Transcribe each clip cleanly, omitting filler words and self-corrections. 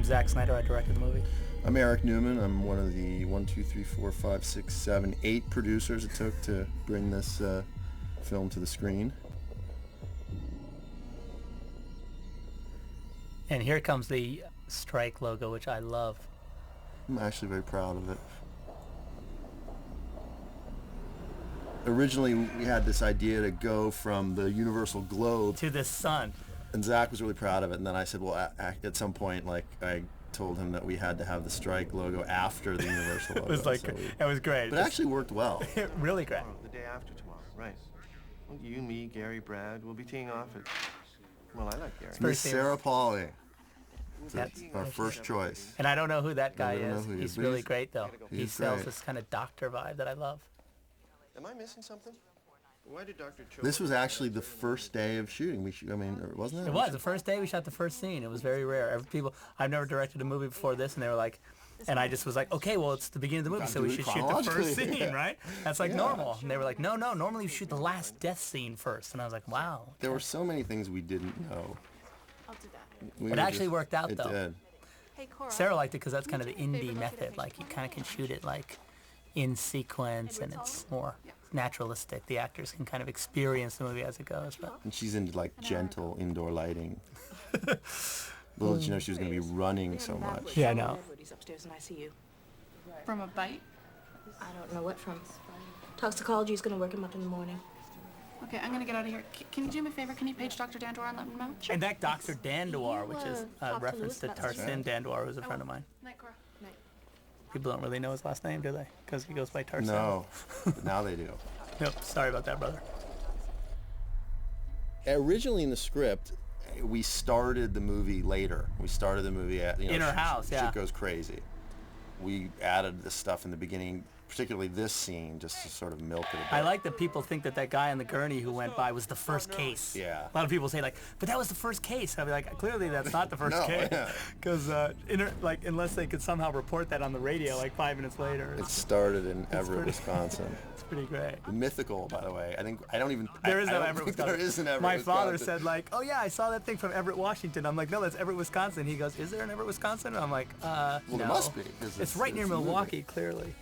I'm Zack Synder. I directed the movie. I'm Eric Newman. I'm one of the 8 producers it took to bring this film to the screen. And here comes the strike logo, which I love. I'm actually very proud of it. Originally, we had this idea to go from the universal globe to the sun. And Zach was really proud of it. And then I said, well, at some point, like, I told him that we had to have the strike logo after the universal logo. It was like, it was great. But it actually worked well. Really great. The day after tomorrow, right. Well, you, me, Gary, Brad, we'll be teeing off at, well, I like Gary. Miss Sarah Pauly. That's our first choice. And I don't know who that guy is. He's really great, though. He sells great. this kind of doctor vibe that I love. Am I missing something? Why did Dr. Cho... This was actually the first day of shooting. Wasn't it? It was the first day we shot the first scene. It was very rare. I've never directed a movie before this, and they were like, and I just was like, okay, well, it's the beginning of the movie, so we should shoot the first scene, right? That's like normal. And they were like, no, normally you shoot the last death scene first. And I was like, wow. Okay. There were so many things we didn't know. I'll do that. It actually worked out, though. It did. Hey, Cora. Sarah liked it because that's kind of the indie method. Like, you kind of can shoot it, like, in sequence, and it's more naturalistic. The actors can kind of experience the movie as it goes. But And she's into, like, gentle indoor lighting. Little did you know she was going to be running so much. yeah, I know. He's upstairs in ICU. From a bite? I don't know what from. Toxicology is going to work him up in the morning. Okay, I'm gonna get out of here. Can you do me a favor? Can you page Dr. Dandor and let him know? And that Dr. Dandor, which is a reference to Tarzan Dandor, who's a friend of mine. Night, Cora. Night. People don't really know his last name, do they? Because he goes by Tarzan. No, but now they do. Nope, sorry about that, brother. Originally in the script, we started the movie later. We started the movie at, in her house, Shit goes crazy. We added this stuff in the beginning, particularly this scene, just to sort of milk it a bit. I like that people think that guy on the gurney who went by was the first case. Yeah. A lot of people say, like, but that was the first case. I'll be like, clearly that's not the first No, case. yeah. Because, like, unless they could somehow report that on the radio, like, 5 minutes later. It started in Everett, Wisconsin. It's pretty great. Mythical, by the way. There is no Everett, Wisconsin. There is an Everett, My Wisconsin. father said, like, oh yeah, I saw that thing from Everett, Washington. I'm like, no, that's Everett, Wisconsin. He goes, is there an Everett, Wisconsin? And I'm like, Well, no. there must be. It's right near moving. Milwaukee, clearly.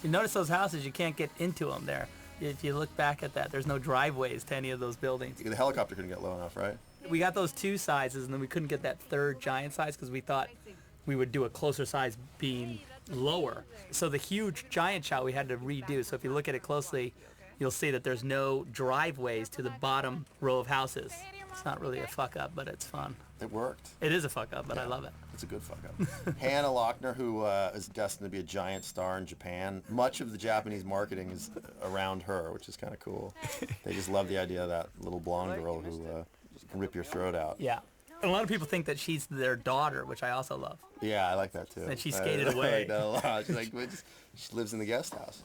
You notice those houses, you can't get into them there. If you look back at that, there's no driveways to any of those buildings. The helicopter couldn't get low enough, right? We got those 2 sizes, and then we couldn't get that third giant size because we thought we would do a closer size being lower. So the huge giant shot we had to redo. So if you look at it closely, you'll see that there's no driveways to the bottom row of houses. It's not really a fuck up, but it's fun. It worked. It is a fuck up, but I love it. It's a good fuck up. Hannah Lochner, who is destined to be a giant star in Japan. Much of the Japanese marketing is around her, which is kind of cool. They just love the idea of that little blonde girl who can rip your throat out. Yeah. And a lot of people think that she's their daughter, which I also love. Yeah, I like that too. And she skated away. I like that a lot. She's like, she lives in the guest house.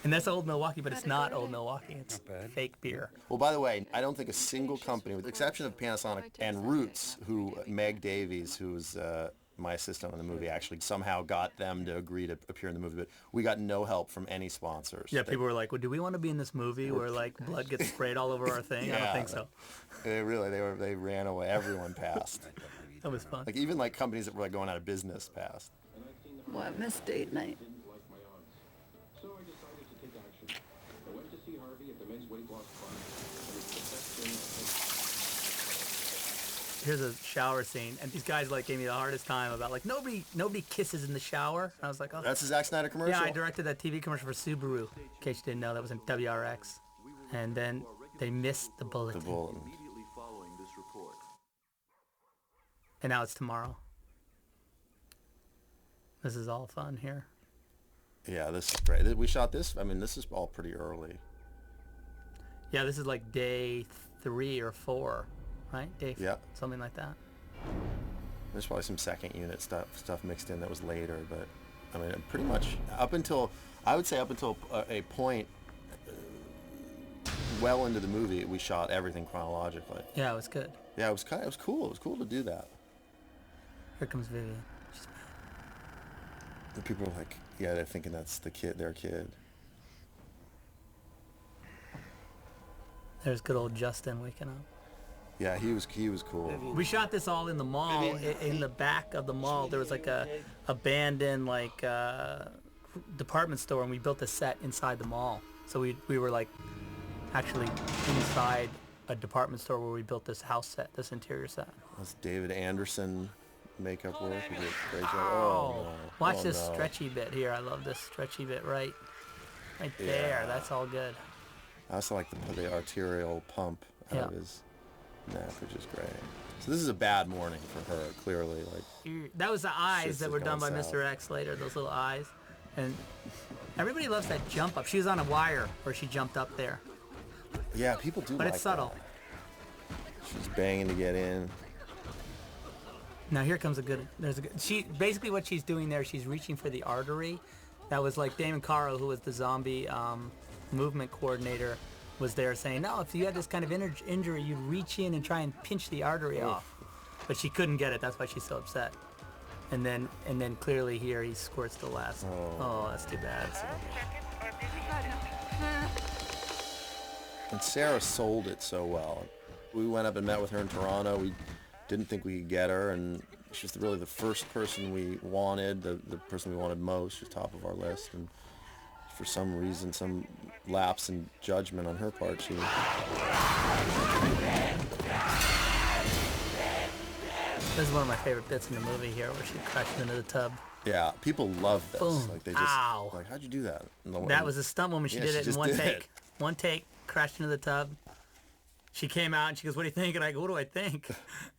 And that's old Milwaukee, but it's not old Milwaukee. It's fake beer. Well, by the way, I don't think a single company, with the exception of Panasonic and Roots, who Meg Davies, who's my assistant on the movie, actually somehow got them to agree to appear in the movie, but we got no help from any sponsors. Yeah, people were like, well, do we want to be in this movie where, like, blood gets sprayed all over our thing? I don't think so. They ran away. Everyone passed. That was fun. Like, even, like, companies that were, like, going out of business passed. Well, I missed date night. Here's a shower scene, and these guys like gave me the hardest time about like nobody kisses in the shower. And I was like, oh, That's a Zack Snyder commercial. yeah. I directed that TV commercial for Subaru. In case you didn't know, that was in WRX, and then they missed the bulletin. The bulletin. And now it's tomorrow. This is all fun here. Yeah, this is great. We shot this. I mean, this is all pretty early. Yeah, this is like day 3 or 4, right? Something like that. There's probably some second unit stuff mixed in that was later, but I mean, pretty much up until a point well into the movie, we shot everything chronologically. Yeah, it was good. Yeah, it was cool. It was cool to do that. Here comes Vivian. She's The people are like, yeah, they're thinking that's their kid. There's good old Justin waking up. Yeah, he was cool. We shot this all in the mall. In the back of the mall, there was like a abandoned department store, and we built a set inside the mall. So we were like actually inside a department store where we built this house set, this interior set. That's David Anderson makeup work. He did a great job. Oh, no. watch Oh, this no. stretchy bit here. I love this stretchy bit right there. Yeah. That's all good. I also like the arterial pump out of his neck, which is great. So this is a bad morning for her, clearly. Like That was the eyes shit's that were done by going south. Mr. X later, those little eyes. And everybody loves that jump up. She was on a wire where she jumped up there. Yeah, people do But like it's subtle. that. She's banging to get in. Now here comes she basically what she's doing there, she's reaching for the artery. That was like Damon Caro, who was the zombie movement coordinator, was there saying, no, if you had this kind of injury, you'd reach in and try and pinch the artery off. But she couldn't get it, that's why she's so upset. And then clearly here he squirts the last. Oh, that's too bad. And Sarah sold it so well. We went up and met with her in Toronto. We didn't think we could get her, and she's really the first person we wanted, the person we wanted most. She's top of our list, and for some reason, some lapse in judgment on her part, she... This is one of my favorite bits in the movie here, where she crashed into the tub. Yeah, people love this. Boom. Like they just Ow. like, how'd you do that? That was a stunt woman. She Yeah, did she it in just one did take. it. One take, crashed into the tub. She came out and she goes, what do you think? And I go, what do I think? I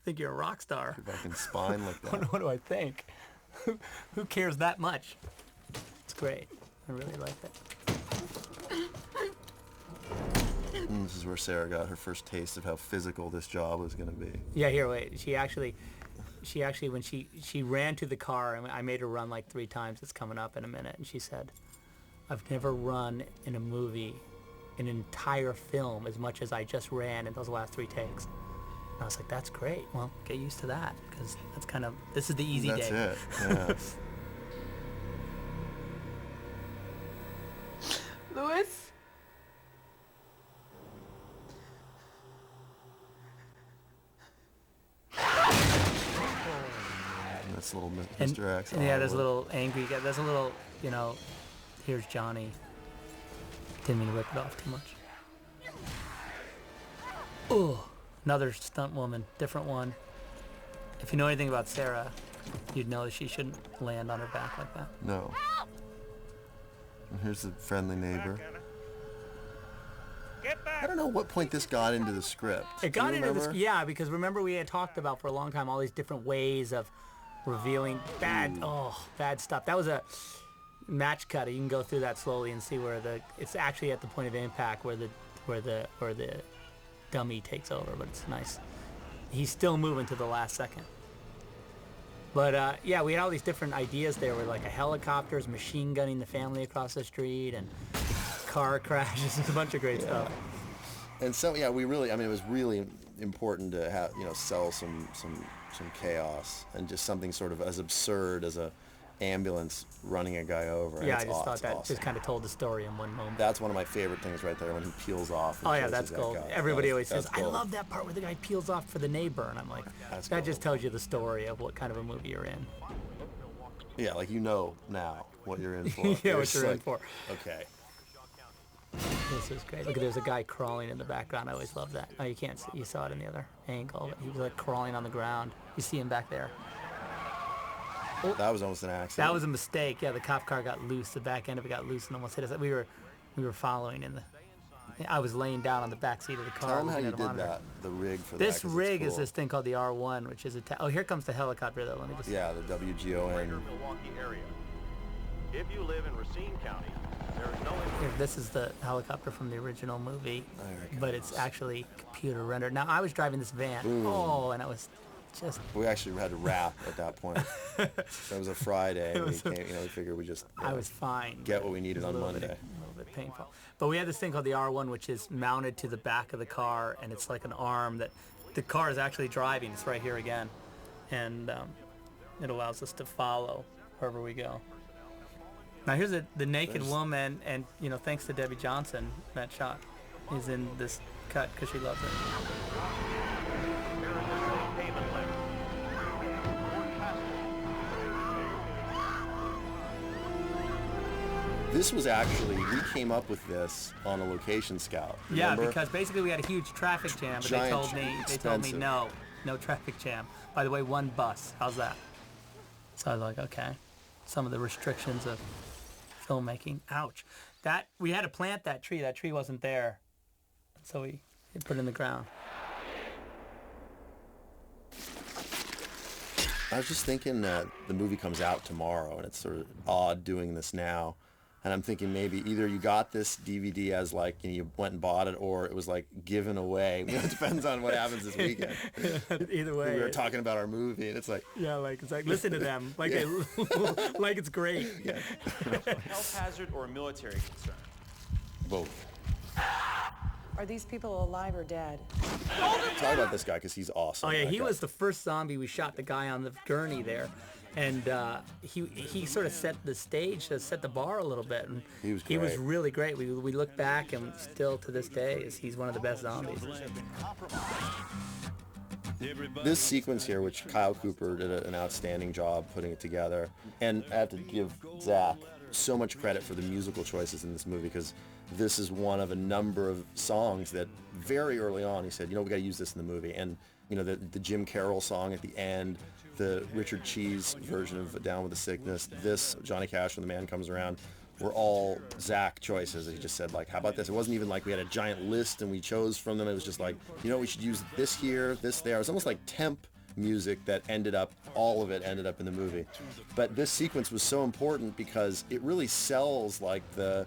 think you're a rock star. fucking spine like that. What do I think? Who cares that much? It's great. I really like that. And this is where Sarah got her first taste of how physical this job was going to be. Yeah, here, wait. She actually, when she ran to the car, and I made her run like 3 times. It's coming up in a minute. And she said, I've never run in a movie, an entire film, as much as I just ran in those last 3 takes. And I was like, that's great. Well, get used to that, because that's kind of, this is the easy That's day. it. Yeah. Louis? And that's little And, Mr. X. and yeah, there's a Hollywood. little angry guy. There's a little, here's Johnny. Didn't mean to rip it off too much. Oh, another stunt woman, different one. If you know anything about Sarah, you'd know that she shouldn't land on her back like that. No. And here's the friendly neighbor. I don't know what point this got into the script. It got Do you into this, remember? yeah, because remember we had talked about for a long time all these different ways of revealing bad stuff. That was a match cut. You can go through that slowly and see where it's actually at the point of impact where the dummy takes over, but it's nice. He's still moving to the last second. But yeah, we had all these different ideas there, where like a helicopter's machine gunning the family across the street, and car crashes. There's a bunch of great stuff. And so yeah, it was really important to have sell some chaos, and just something sort of as absurd as a ambulance running a guy over. And Yeah, it's I just thought that awesome. just kind of told the story in one moment. That's one of my favorite things right there, when he peels off. And Oh yeah, chases that's that gold. guy. Everybody always That's says, I gold. love that part where the guy peels off for the neighbor, and I'm like, That's that just gold. tells you the story of what kind of a movie you're in. Yeah, like now what you're in for. Yeah, You're what just you're in like, for. Okay. This is great. Look, there's a guy crawling in the background. I always love that. Oh, you can't see. You saw it in the other angle. He was like crawling on the ground. You see him back there. That was almost an accident. That was a mistake. Yeah, the cop car got loose. The back end of it got loose and almost hit us. We were following in the. I was laying down on the back seat of the car. Tell him how looking you at a did monitor. that. The rig for that. This 'cause it's rig is cool. this thing called the R1, which is oh, here comes the helicopter though. Let me just. Yeah, the WGON. Milwaukee area. If you live in Racine County, there is no Here, this is the helicopter from the original movie, There it but it's actually computer rendered. Now I was driving this van. Ooh. Oh, and I was just. We actually had to wrap at that point. So it was a Friday, and we was a- came, we figured we just I was fine. get what we needed It was on a little bit- Monday. a little bit painful. But we had this thing called the R1, which is mounted to the back of the car, and it's like an arm that the car is actually driving. It's right here again, and it allows us to follow wherever we go. Now here's the naked woman, and thanks to Debbie Johnson, that shot is in this cut because she loves it. Payment letter. This was actually, we came up with this on a location scout. Remember? Yeah, because basically we had a huge traffic jam, but Giant, they told me expensive. no traffic jam. By the way, one bus. How's that? So I was like, okay. Some of the restrictions of filmmaking. Ouch. That we had to plant that tree. That tree wasn't there, so we put it in the ground. I was just thinking that the movie comes out tomorrow, and it's sort of odd doing this now. And I'm thinking maybe either you got this DVD as like you went and bought it, or it was like given away. It depends on what happens this weekend. Either way. We were talking about our movie, and it's like, Yeah, it's like listen to them, like like it's great. yeah, Health hazard or a military concern? both. Are these people alive or dead? Talk about this guy because he's awesome. Oh yeah, That he guy. was the first zombie we shot. The guy on the gurney there, and he sort of set the stage, set the bar a little bit, and He was he was great. really great. We look back, and still to this day, he's one of the best zombies. This sequence here, which Kyle Cooper did an outstanding job putting it together, and I have to give Zack so much credit for the musical choices in this movie because this is one of a number of songs that very early on he said, we got to use this in the movie, and the Jim Carroll song at the end, the Richard Cheese version of Down with the Sickness, this Johnny Cash When the Man Comes Around, were all Zack choices. He just said, like, how about this? It wasn't even like we had a giant list and we chose from them. It was just like, we should use this here, this there. It was almost like temp music that all of it ended up in the movie. But this sequence was so important because it really sells like the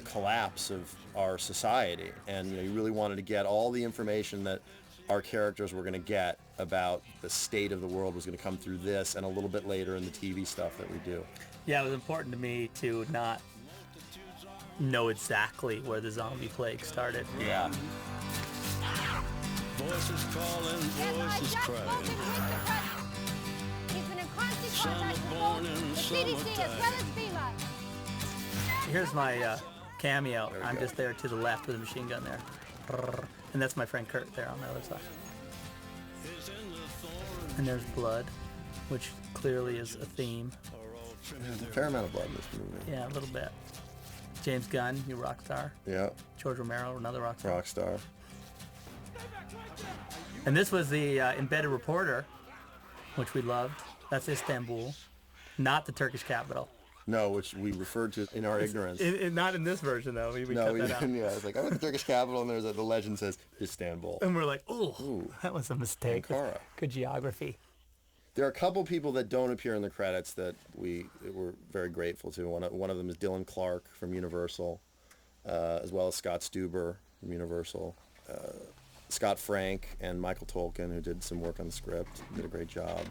collapse of our society. And you really wanted to get all the information that our characters were going to get about the state of the world was going to come through this and a little bit later in the TV stuff that we do. Yeah, it was important to me to not know exactly where the zombie plague started. Yeah. Voices calling, voices crying. He's been in constant contact with born both in the CDC as well as FEMA. Here's my cameo. I'm just there to the left with a machine gun there. And that's my friend Kurt there on the other side. And there's blood, which clearly is a theme. There's a fair amount of blood in this movie. Yeah, a little bit. James Gunn, you rock star. Yeah, George Romero, another rock star. rock star. And this was the embedded reporter, which we loved. That's Istanbul, not the Turkish capital. No, which we referred to in our ignorance. Not in this version, though. We No, cut we that out. didn't. Yeah, it's like, I went to the Turkish capital, and there's the legend says Istanbul. And we're like, oh, that was a mistake. Ankara. Good geography. There are a couple people that don't appear in the credits that we're very grateful to. One of them is Dylan Clark from Universal, as well as Scott Stuber from Universal. Scott Frank and Michael Tolkien, who did some work on the script, did a great job.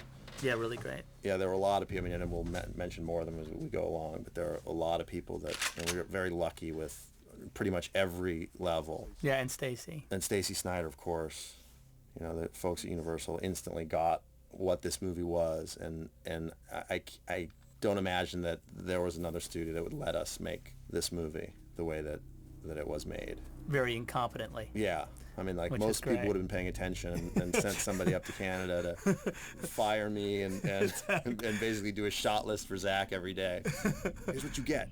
Yeah, really great. Yeah, there were a lot of people, and we'll mention more of them as we go along, but there are a lot of people that we were very lucky with pretty much every level. Yeah, and Stacy. And Stacy Snyder, of course. The folks at Universal instantly got what this movie was, and I don't imagine that there was another studio that would let us make this movie the way that it was made. Very incompetently. Yeah. I mean, like, Which is most people great. would have been paying attention and sent somebody up to Canada to fire me and basically do a shot list for Zack every day. Here's what you get.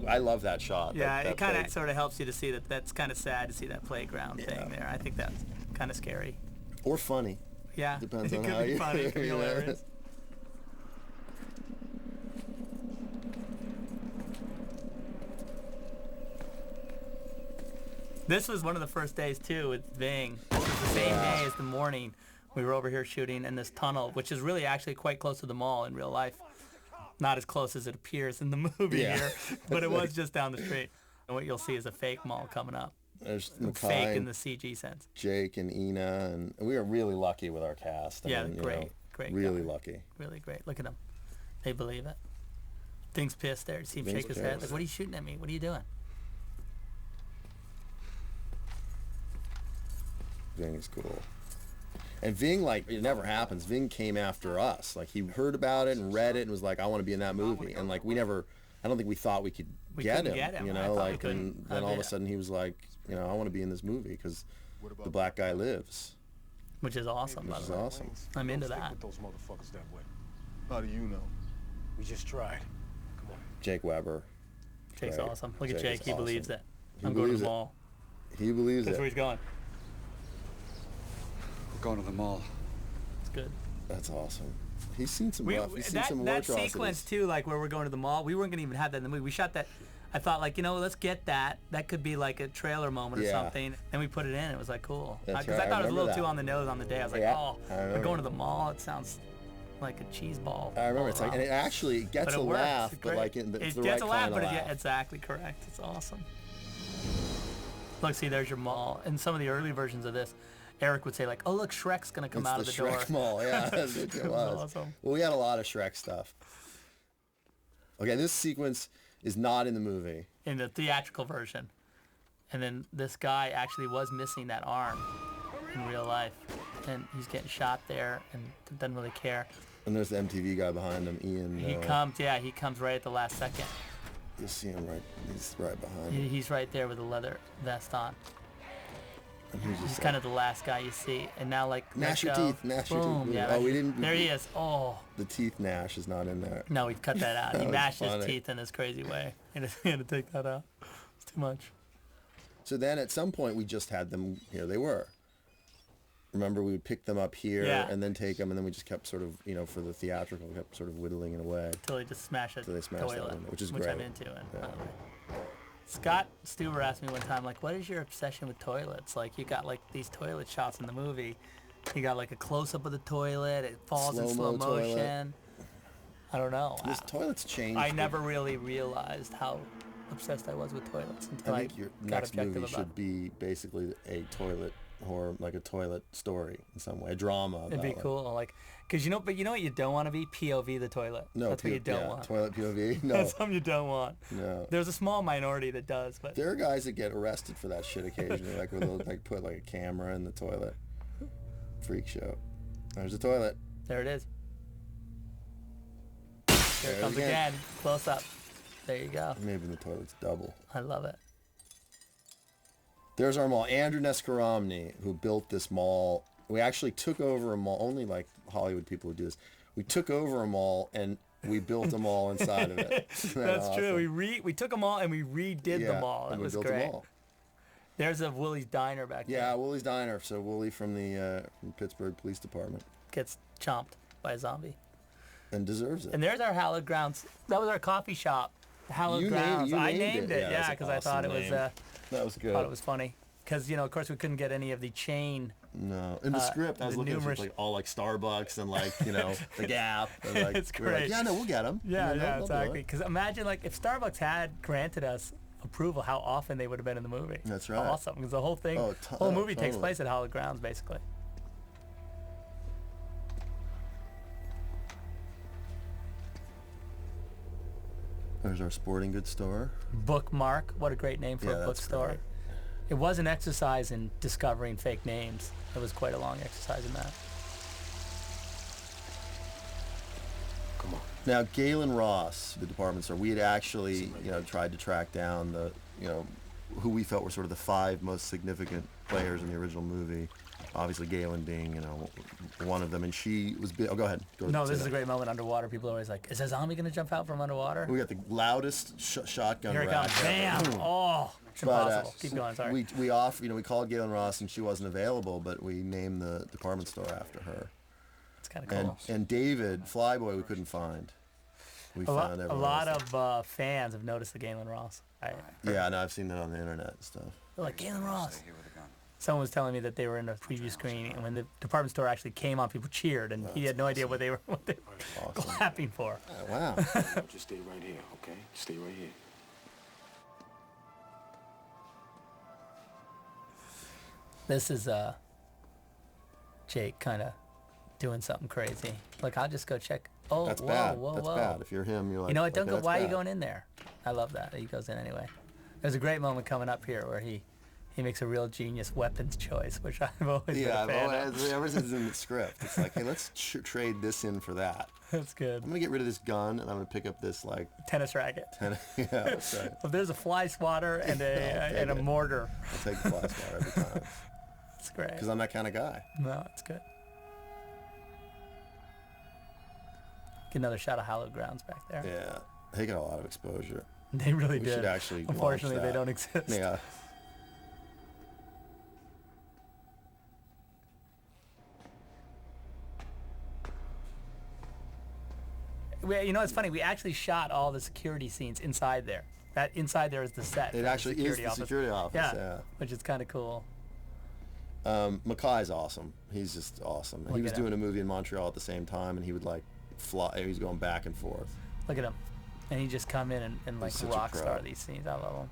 I love that shot. Yeah, that it kind plague. of sort of helps you to see that's kind of sad to see that playground thing there. I think that's kind of scary. Or funny. Yeah, Depends it on could how be you... funny, it could be you know. hilarious. This was one of the first days too with Ving. This was the same day as the morning we were over here shooting in this tunnel, which is really actually quite close to the mall in real life. Not as close as it appears in the movie here, but it was just down the street. And what you'll see is a fake mall coming up. There's Fake in the CG sense. Jake and Ina, and we are really lucky with our cast. Yeah, great Really guy. lucky. Really great. Look at him. They believe it. Thing's pissed there. See him Ving's shake his head. pissed. Like, what are you shooting at me? What are you doing? Ving is cool. And Ving, like, it never happens. Ving came after us. Like, he heard about it and read it and was like, I want to be in that movie. And, like, I don't think we thought we could get him, you know? Like, and then all of a sudden he was like, you know, I want to be in this movie because the black guy lives. Which is awesome, by the way. Awesome. I'm into that. With those motherfuckers that way. How do you know? We just tried. Come on. Jake Weber. Jake's Right. awesome. Look at Jake Jake. is He awesome. believes it. He I'm going to believes the it. mall. He believes That's it. where he's going. We're going to the mall. It's good. That's awesome. He's seen some rough. He's seen some war that atrocities. sequence too, like where we're going to the mall, we weren't gonna even have that in the movie. We shot that. I thought, like, you know, let's get that. That could be like a trailer moment or Yeah. something. Then we put it in. It was like cool. That's Because right. I thought it was a remember little too that. on the nose on the day. I was like, Yeah, oh, I we're remember. going to the mall. It sounds like a cheese ball. I remember. all It's like, and around. it actually gets But a it works. laugh, It's but great. like it's it the gets right a laugh, kind but of laugh. yeah, exactly correct. It's awesome. Look, see, there's your mall. In some of the early versions of this, Eric would say like, "Oh, look, Shrek's gonna come It's out the of the Shrek door." Mall, yeah, that's what it was. Awesome. Well, we had a lot of Shrek stuff. Okay, this sequence is not in the movie. In the theatrical version, and then this guy actually was missing that arm in real life, and he's getting shot there, and doesn't really care. And there's the MTV guy behind him, Ian. He comes right at the last second. You see him right. He's right behind him. He's right there with a leather vest on. And he's He's just kind of the last guy you see, and now like Gnash your teeth, gnash your boom, teeth. yeah. Oh, we didn't. There he is. Oh. The teeth gnash is not in there. No, we cut that out. That He was mashed his funny. teeth in his crazy way. He had to take that out. It's too much. So then at some point we just had them. Here they were. Remember, we would pick them up here Yeah. and then take them, and then we just kept sort of, you know, for the theatrical, kept sort of whittling it away. Until he just smashed a Till they smashed that toilet, window, which is which great. I'm into. And Yeah. by the way. Scott Stuber asked me one time, like, what is your obsession with toilets? Like, you got like these toilet shots in the movie. You got like a close-up of the toilet. It falls in slow Slow-mo toilet. motion. I don't know. This toilet's changed. I never really realized how obsessed I was with toilets until I think your got next objective movie about should be basically a toilet horror, like a toilet story in some way, a drama. It'd be about it. cool, like, cause but you know what you don't want to be? POV the toilet. No, That's what you don't want. Toilet POV. No, That's something you don't want. no. There's a small minority that does, but There are guys that get arrested for that shit occasionally, like where they'll like put like a camera in the toilet. Freak show. There's a toilet. there it is. There it There comes again. Close up. There you go. Maybe the toilet's double. I love it. There's our mall. Andrew Nescaramni, who built this mall. We actually took over a mall. Only like Hollywood people would do this. We took over a mall and we built a mall inside of it. Isn't that That's true. awesome? We took them all and we redid the mall. That and we was built great. a mall. There's a Willie's Diner back there. Yeah, Wooly's Diner. So Wooly from the from Pittsburgh Police Department. Gets chomped by a zombie. And deserves it. And there's our Hallowed Grounds. That was our coffee shop. Hallowed Grounds. I named it. Yeah, because I thought it was. That was good. Thought it was funny. Because of course, we couldn't get any of the chain. No, in the script, I was the looking numerous- for like all like Starbucks and like the Gap. And, like, It's we were like, great. yeah, no, we'll get them. Yeah, exactly. Because imagine like if Starbucks had granted us approval, how often they would have been in the movie. That's right. Awesome. Because the whole thing, whole movie takes place at Hallowed Grounds, basically. There's our sporting goods store. Bookmark. What a great name for Yeah, a that's bookstore. great. It was an exercise in discovering fake names. It was quite a long exercise in that. Come on. Now, Galen Ross, the department store, we had actually, tried to track down the, who we felt were sort of the 5 most significant players in the original movie. Obviously, Galen being, one of them, and she was. Oh, go ahead. No, this is a great moment underwater. People are always like, "Is a zombie gonna jump out from underwater?" We got the loudest shotgun Here it rack. comes! Bam! Oh, it's impossible. Keep going. Sorry. We called Galen Ross, and she wasn't available, but we named the department store after her. It's kind of cool. And David Flyboy, we couldn't find. We A found lot everyone of fans have noticed the Galen Ross. Yeah, no, I've seen that on the internet and stuff. They're like, Galen Ross. Someone was telling me that they were in a preview screening, and when the department store actually came on, people cheered, and he had no idea what they were clapping for. Oh, wow. Just stay right here, okay? Stay right here. This is Jake kind of doing something crazy. Like, I'll just go check. Oh, That's whoa, bad. whoa, That's whoa. bad. If you're him, you're like, You know what? Don't okay, go. that's Why are you bad. going in there? I love that. He goes in anyway. There's a great moment coming up here where he he makes a real genius weapons choice, which I've always been Yeah, a fan of. ever since it's in the script, it's like, hey, let's trade this in for that. That's good. I'm gonna get rid of this gun, and I'm gonna pick up this like tennis racket. Yeah, that's right. Well, there's a fly swatter and a mortar. I'll take the fly swatter every time. It's great. Because I'm that kind of guy. No, it's good. Get another shot of hallowed grounds back there. Yeah, they got a lot of exposure. They really we did. Should actually. Unfortunately, launch that. they don't exist. Yeah. You know, it's funny. We actually shot all the security scenes inside there. That inside there is the set. It actually is the security office. Yeah. Which is kind of cool. Mackay's awesome. He's just awesome. He was doing a movie in Montreal at the same time, and he would like fly. He was going back and forth. Look at him, and he just come in and like rock star these scenes. I love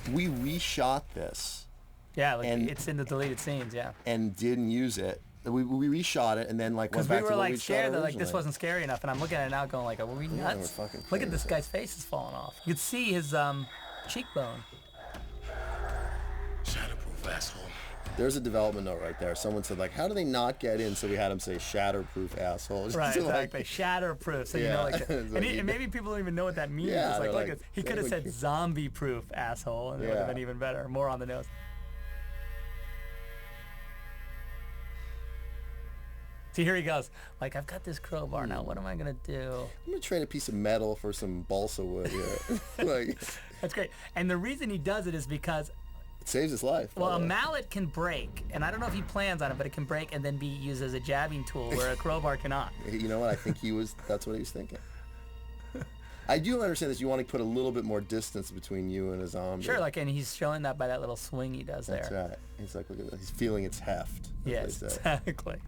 him. We reshot this. Yeah, like it's in the deleted scenes. Yeah. And didn't use it. We reshot it and then like went back to what we shot originally. Because we were like scared that like this wasn't scary enough, and I'm looking at it now going like, are we nuts? Look at this guy's face is falling off. You could see his cheekbone. Shatterproof asshole. There's a development note right there. Someone said like, how do they not get in? So we had him say shatterproof asshole. Right, so, exactly. Shatterproof. So you know, like, and maybe people don't even know what that means. Yeah, it's like he could have said zombie-proof asshole, and it would have been even better, more on the nose. See, here he goes. Like, I've got this crowbar now. What am I gonna do? I'm gonna trade a piece of metal for some balsa wood here. Like, that's great. And the reason he does it is because it saves his life. Well, a mallet can break, and I don't know if he plans on it, but it can break and then be used as a jabbing tool where a crowbar cannot. You know what? I think that's what he was thinking. I do understand that you want to put a little bit more distance between you and a zombie. Sure, like, and he's showing that by that little swing he does there. That's right. He's like, look at that. He's feeling its heft. Yes, exactly.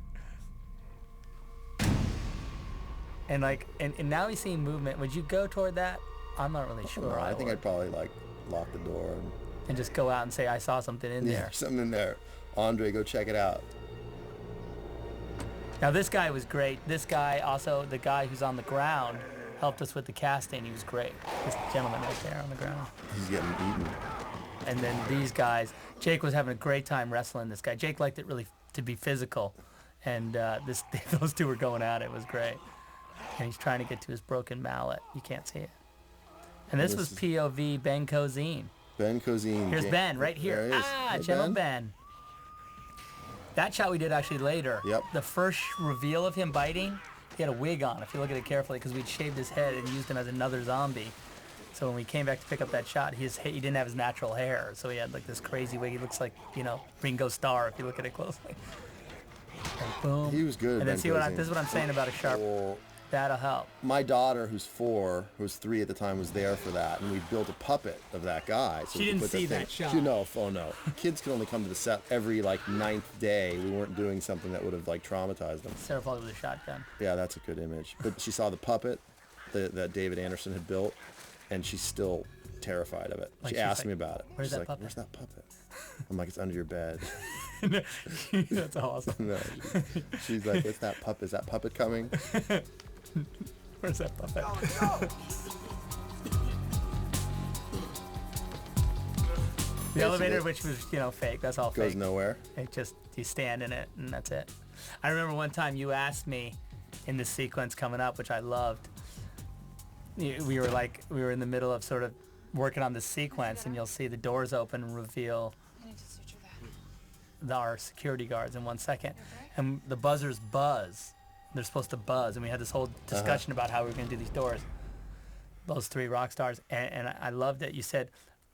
And like, and now he's seeing movement. Would you go toward that? I'm not really sure. No, I think I'd probably like lock the door and just go out and say I saw something in there. Something in there. Andre, go check it out. Now this guy was great. This guy also, the guy who's on the ground, helped us with the casting. He was great. This gentleman right there on the ground. He's getting eaten. And then these guys, Jake was having a great time wrestling this guy. Jake liked it really to be physical, and those two were going at it. It was great. And he's trying to get to his broken mallet. You can't see it. And this was POV Ben Cozine. Ben Cozine. Here's Ben right here. There he is. Ah, General Ben. That shot we did actually later. Yep. The first reveal of him biting, he had a wig on, if you look at it carefully, because we'd shaved his head and used him as another zombie. So when we came back to pick up that shot, he didn't have his natural hair, so he had like this crazy wig. He looks like, Ringo Starr if you look at it closely. And boom. He was good. And then see this is what I'm saying about a sharp. That'll help. My daughter, who's 4, who was 3 at the time, was there for that, and we built a puppet of that guy. So she didn't see that shot. No. Kids can only come to the set every like 9th day. We weren't doing something that would have like traumatized them. Sarah followed with a shotgun. Yeah, that's a good image. But she saw the puppet that David Anderson had built, and she's still terrified of it. She asked me about it. Where's that puppet? Where's that puppet? I'm like, it's under your bed. That's awesome. No, she's like, what's that puppet? Is that puppet coming? Where's that puppet? The elevator, which was, fake. That's all fake. Goes nowhere. It just, you stand in it, and that's it. I remember one time you asked me in the sequence coming up, which I loved. We were in the middle of sort of working on the sequence, and you'll see the doors open and reveal our security guards in 1 second. And the buzzers buzz. They're supposed to buzz, and we had this whole discussion about how we were going to do these doors. Those 3 rock stars, and I loved it. You said,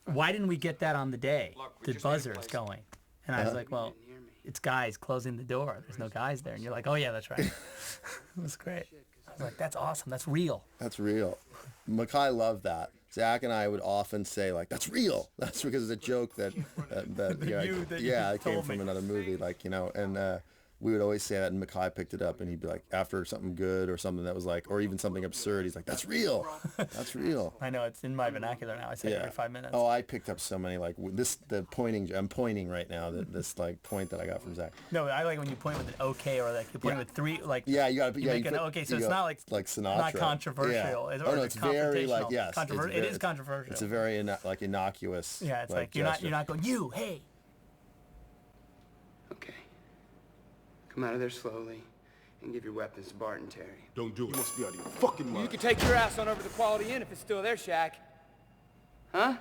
why didn't we get that on the day? The buzzers going. And I was like, well, it's guys closing the door. There's no guys there. And you're like, oh yeah, that's right. It was great. I was like, that's awesome. That's real. That's real. Mackay loved that. Zach and I would often say, like, that's real. That's because it's a joke that it came from another movie, and we would always say that, and Mackay picked it up, and he'd be like, after something good or something that was like, or even something absurd, he's like, that's real. That's real. I know, it's in my vernacular now. I say it every 5 minutes. Oh, I picked up so many, like, I'm pointing right now, this, like, point that I got from Zach. No, I like when you point with an okay, or like you point with three, like, yeah, you got to make an okay, so it's not like Sinatra. not controversial. Yeah. No, it's very, like, yes. It is controversial. It's a very, like, innocuous. Yeah, it's like you're not going, you, hey. Okay. Come out of there slowly and give your weapons to Bart and Terry. Don't do it. You must be out of your fucking mind. You can take your ass on over to the Quality Inn if it's still there, Shaq. Huh?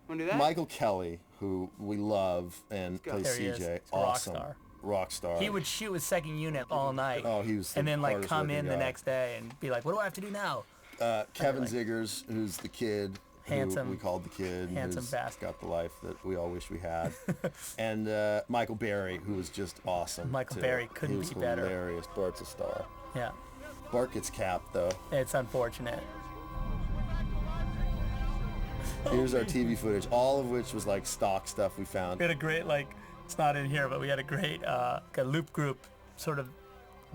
Wanna do that? Michael Kelly, who we love and plays CJ, awesome. Rock star. He would shoot with second unit all night. Oh, he was. And then like hardest come in working the guy. next day and be like, what do I have to do now? Kevin Ziggers, who's the kid. Handsome. Who we called the kid. Handsome who's bastard. got the life that we all wish we had. And Michael Berry, who was just awesome. Michael too. Berry couldn't he was be better. Hilarious. Bart's a star. Yeah. Bart gets capped though. It's unfortunate. Here's our TV footage, all of which was like stock stuff we found. We had a great, like, it's not in here, but we had a great a loop group sort of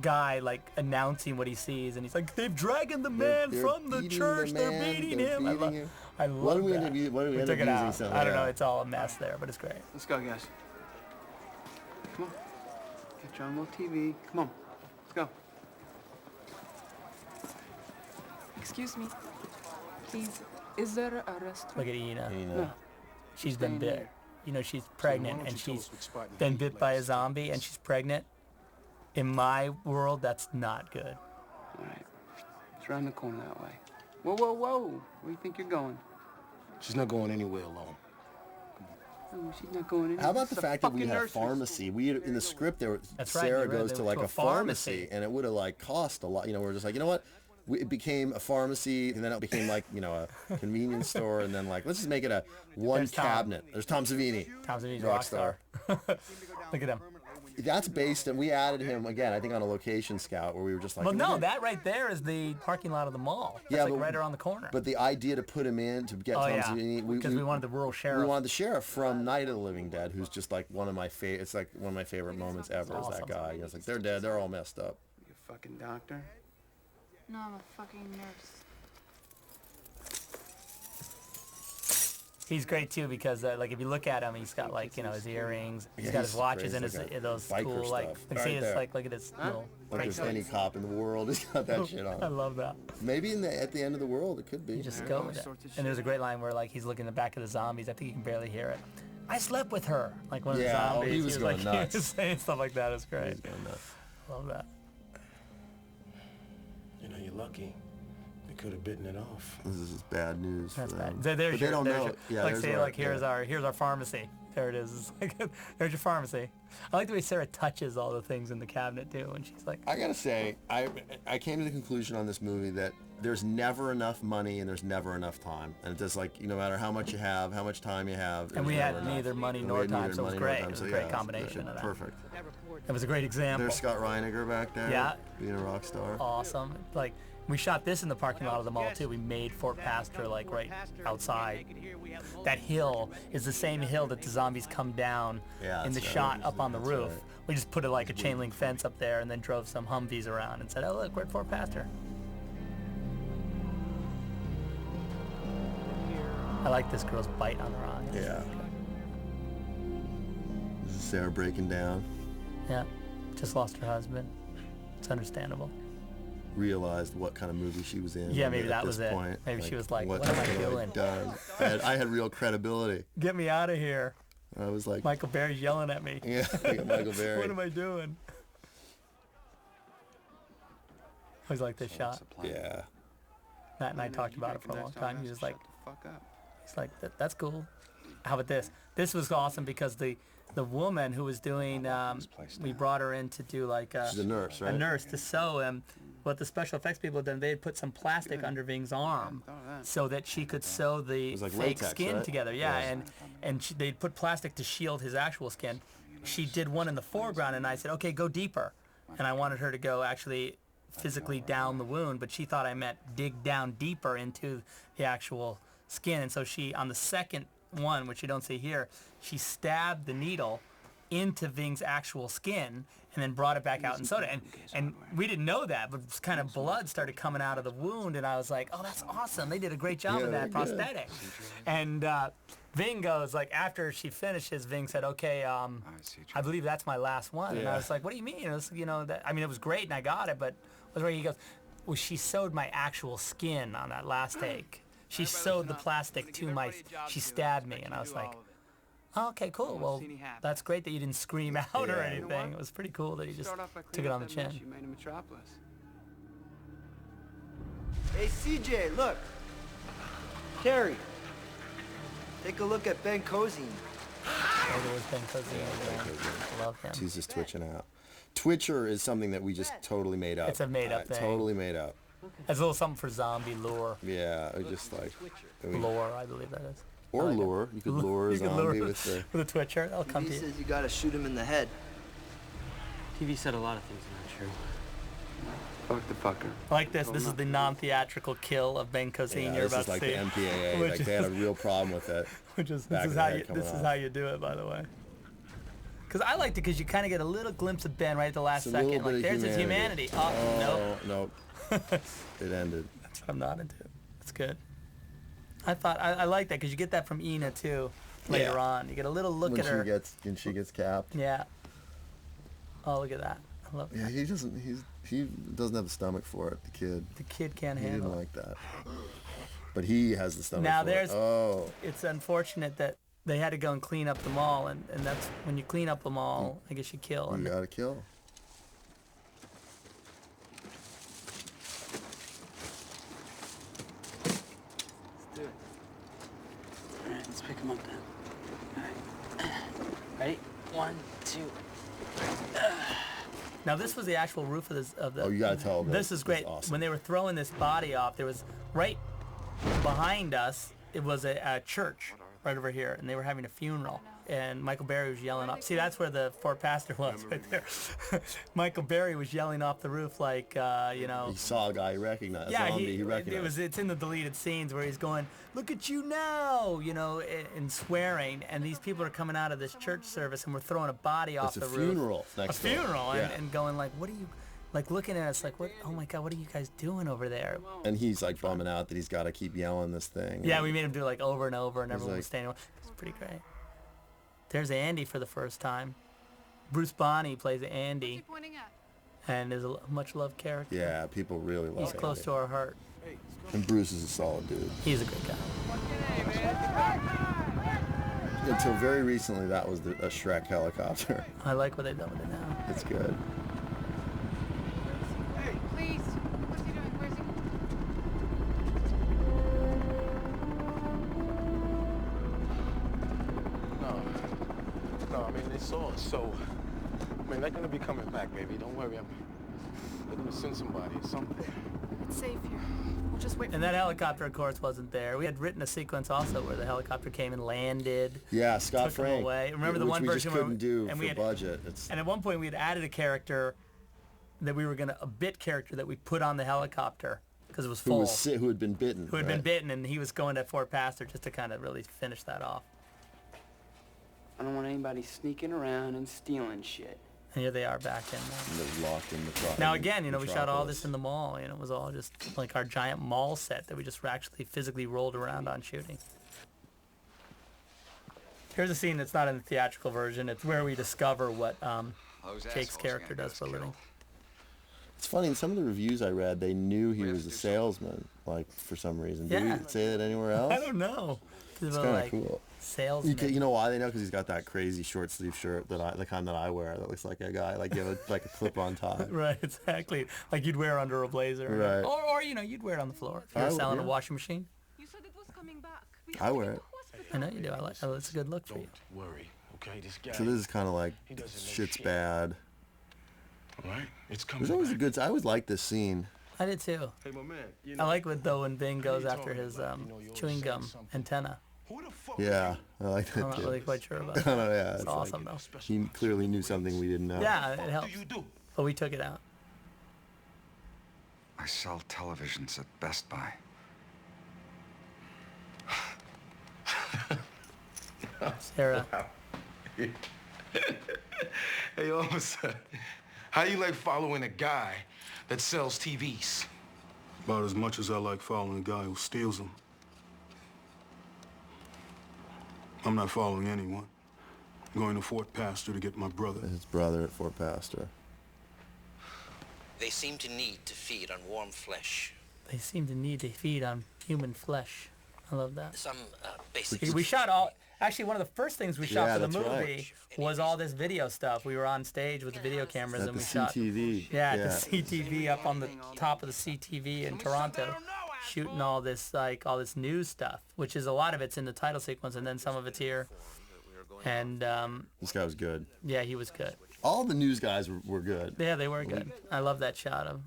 guy like announcing what he sees, and he's like, they've dragging the man from the church, they're beating him. I love What do we that. end up, what do we end took up it using out. some? I don't know, it's all a mess there, but it's great. Let's go, guys. Come on. Get your own little TV. Come on. Let's go. Excuse me. Please, is there a restaurant? Look at Ina. No. She's been bit. You know, she's pregnant, and she's been bit by a zombie, and she's pregnant. In my world, that's not good. All right. It's around the corner that way. Whoa, whoa, whoa. Where do you think you're going? She's not going anywhere alone. Oh, she's not going anywhere. How about the It's a fact that we fucking have nursery pharmacy? We in the script there, That's right, Sarah you're right, goes they to went like to a a pharmacy, pharmacy. and it would have like cost a lot. You know, we're just like, you know what? It became a pharmacy, and then it became like, you know, a convenience store, and then like, let's just make it a one There's Tom. cabinet. There's Tom Savini. Tom Savini's rock star. Look at him. That's based, and we added him again, I think, on a location scout where we were just like, Well, no, that right there is the parking lot of the mall. That's like but- right around the corner. But the idea to put him in to get Tom Savini, because we wanted the rural sheriff. We wanted the sheriff from Night of the Living Dead, who's just like one of my favorite. It's like one of my favorite moments ever. Is that guy? You know, it's like they're dead, they're all messed up. You a fucking doctor? No, I'm a fucking nurse. He's great too because like if you look at him, he's got like, you know, his earrings, he's Yeah, got his he's watches crazy, and his like a those biker cool like stuff. see Right his there. like look at his little Like there's any cop in the world, he's got that shit on. I love that. Maybe at the end of the world, it could be. You just go with it. And there's a great line where like he's looking in the back of the zombies. I think you can barely hear it. I slept with her, like one of the Yeah, zombies. he was going like, nuts. He was saying stuff like that. It's great. He was going nuts. Love that. You know, you're lucky. They could have bitten it off. This is just bad news That's for bad. them. There's But your, they don't there's know. your, Yeah, like there's say our- like here's our pharmacy. There it is. It's like, there's your pharmacy. I like the way Sarah touches all the things in the cabinet too, and she's like, I gotta say, I came to the conclusion on this movie that there's never enough money and there's never enough time, and it's just like, no matter how much you have, how much time you have. and we there's had never enough. neither money And nor we had time, neither so it was money nor great. time, It was so a great yeah, combination of that. Perfect. It was a great example. There's Scott Reiniger back there. Yeah. Being a rock star. Awesome. Like we shot this in the parking lot of the mall too. We made Fort Pastor like right outside. That hill is the same hill that the zombies come down Yeah, in the that's shot right. up on the That's roof. right. We just put like a chain link fence up there and then drove some Humvees around and said, "Oh look, we're at Fort Pastor." I like this girl's bite on her eye. Yeah. This is Sarah breaking down. Yeah. Just lost her husband. It's understandable. Realized what kind of movie she was in. Yeah, at maybe that this was it. point. Maybe she was like, what "What am I have doing?" done? I had real credibility. Get me out of here. I was like, Michael Berry's yelling at me. yeah, Michael Berry. What am I doing? I always like this shot. Yeah. Matt and I talked about it for a long time. He's just like, Fuck up. he's like, that's cool. How about this? This was awesome because the woman who was doing, we brought her in to do like She's a nurse, right? a nurse to sew him. What the special effects people had done, they had put some plastic under Ving's arm so that she could sew the like fake latex, skin right? together. Yeah, Yeah. and they'd put plastic to shield his actual skin. She did one in the foreground, and I said, okay, go deeper. And I wanted her to go actually physically down the wound, but she thought I meant dig down deeper into the actual skin. And so she, on the second one, which you don't see here, she stabbed the needle into Ving's actual skin and then brought it back out in soda. And we didn't know that, but kind of blood started coming out of the wound, and I was like, oh, that's awesome. They did a great job with that prosthetic. And Ving goes, like, after she finishes, Ving said, okay, I believe that's my last one. And I was like, what do you mean? It was, I mean, it was great, and I got it, but was where he goes, well, she sewed my actual skin on that last take. She sewed the plastic to she stabbed me, and I was like, oh, okay, cool. Well, that's great that you didn't scream out or anything. It was pretty cool that you just took it on the chin. Hey, CJ, look. Carrie, take a look at Ben Cozine. It was Ben Cozine. I love him. He's just twitching out. Twitcher is something that we just totally made up. It's a made-up thing. Totally made up. It's a little something for zombie lore. Yeah, it was just like... Lore, I believe that is. Or lure. You could lure a zombie with a Twitcher. That'll come to you. He says you gotta shoot him in the head. TV said a lot of things not true. Fuck the fucker. I like this. This is the non-theatrical kill of Ben Cozine you're about to see. This is like the MPAA. Like, they had a real problem with it. This is how you do it, by the way. Because I liked it because you kind of get a little glimpse of Ben right at the last second. Like, there's his humanity. Oh, nope. It ended. That's what I'm not into. That's good. I like that because you get that from Ina too later on. You get a little look at her. When she gets capped. Yeah. Oh, look at that. I love that. Yeah, he doesn't have the stomach for it, the kid. The kid can't handle it. He didn't like that. But he has the stomach now for it. It's unfortunate that they had to go and clean up the mall, and that's when you clean up the mall, I guess you kill. You gotta kill. Alright, let's pick him up then. Alright. Ready? 1, 2. Now this was the actual roof of the. Oh, you gotta tell them. This is great. Awesome. When they were throwing this body off, there was right behind us. It was a church right over here, and they were having a funeral. And Michael Berry was yelling up. See, that's where the Fort Pastor was, right there. Michael Berry was yelling off the roof like, He saw a guy he recognized. Yeah, he recognized. It's in the deleted scenes where he's going, "Look at you now," and swearing. And these people are coming out of this church service, and we're throwing a body off the roof. It's a funeral next door. A funeral, and going like, "What are you?" Like looking at us like, what? Oh my God, what are you guys doing over there? And he's like bumming out that he's got to keep yelling this thing. Yeah, we made him do it like over and over, and everyone was standing. It's pretty great. There's Andy for the first time. Bruce Bonney plays Andy, and is a much loved character. Yeah, people really love him. He's close to our heart. And Bruce is a solid dude. He's a great guy. Until very recently, that was a Shrek helicopter. I like what they've done with it now. It's good. Please. What's he doing? Where's he? No, I mean, they saw us, so... I mean, they're gonna be coming back, baby. Don't worry. They're gonna send somebody or something. It's safe here. We'll just wait for And that helicopter, of course, wasn't there. We had written a sequence also where the helicopter came and landed. Yeah, Scott took Frank. Him away. Remember the one we version just couldn't do and for budget. And at one point we had added a character that we were a bit character that we put on the helicopter because it was full. Who had been bitten. Who had been bitten, and he was going to Fort Pastor just to kind of really finish that off. I don't want anybody sneaking around and stealing shit. And here they are back in. They're locked in the now again, we shot all this in the mall. It was all just like our giant mall set that we just actually physically rolled around on shooting. Here's a scene that's not in the theatrical version. It's where we discover what Jake's character does for a living. It's funny, in some of the reviews I read, they knew he was a salesman, like, for some reason. Yeah. Did we say that anywhere else? I don't know. It's kind of cool. Salesman. You know why they know? Because he's got that crazy short sleeve shirt the kind that I wear that looks like a guy, like you have a clip-on tie. Right, exactly. Like you'd wear under a blazer. Right. Or you'd wear it on the floor. If you're selling a washing machine. You said it was coming back. I wear it. I know you do. It's a good look for you. Don't worry, okay? This guy... So this is kind of like, shit's bad. All right, it's coming. There's always I always like this scene. I did too. Hey, my man. I like when Bing goes after his chewing gum antenna. Yeah, I like that I'm not too. really quite sure about that. No, yeah, it's awesome though. He clearly knew something we didn't know. Yeah, it helps. But we took it out. I sell televisions at Best Buy. Sarah. Hey, officer, how you like following a guy that sells TVs? About as much as I like following a guy who steals them. I'm not following anyone. I'm going to Fort Pastor to get my brother. His brother at Fort Pastor. They seem to need to feed on warm flesh. They seem to need to feed on human flesh. I love that. Some basic... We shot all... Actually, one of the first things we shot for the movie right. was all this video stuff. We were on stage with the video cameras At and the we shot... CTV. Yeah, at the CTV up on the top of the CTV in Toronto, shooting all this news stuff, which is a lot of it's in the title sequence, and then some of it's here. And this guy was good. yeah, he was good. All the news guys were good. Yeah, they were good. I love that shot of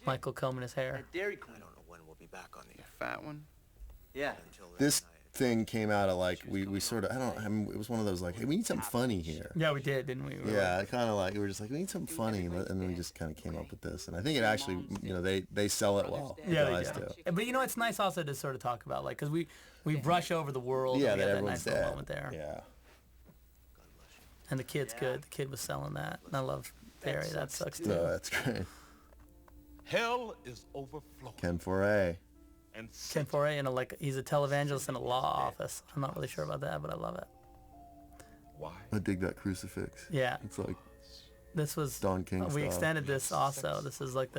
Michael combing his hair. Dairy Queen. I don't know when we'll be back on the air. Fat one. Yeah. This thing came out of like we sort of it was one of those like, hey, we need something funny here. Yeah, we did, didn't we? Yeah, kind of like we were just like, we need something funny, and then we just kind of came up with this, and I think it actually, they sell it well. Yeah, the guys they do. do. But it's nice also to sort of talk about because we brush over the world. Yeah, and we that have everyone's nice little dead. moment there. Yeah. And the kid's good. The kid was selling that. And I love Barry. That sucks too. No, that's great. Hell is overflowing. Ken Foray. Ken Foray, he's a televangelist in a law office. I'm not really sure about that, but I love it. Why? I dig that crucifix. Yeah. It's like this was Don King we style. extended this also. This is like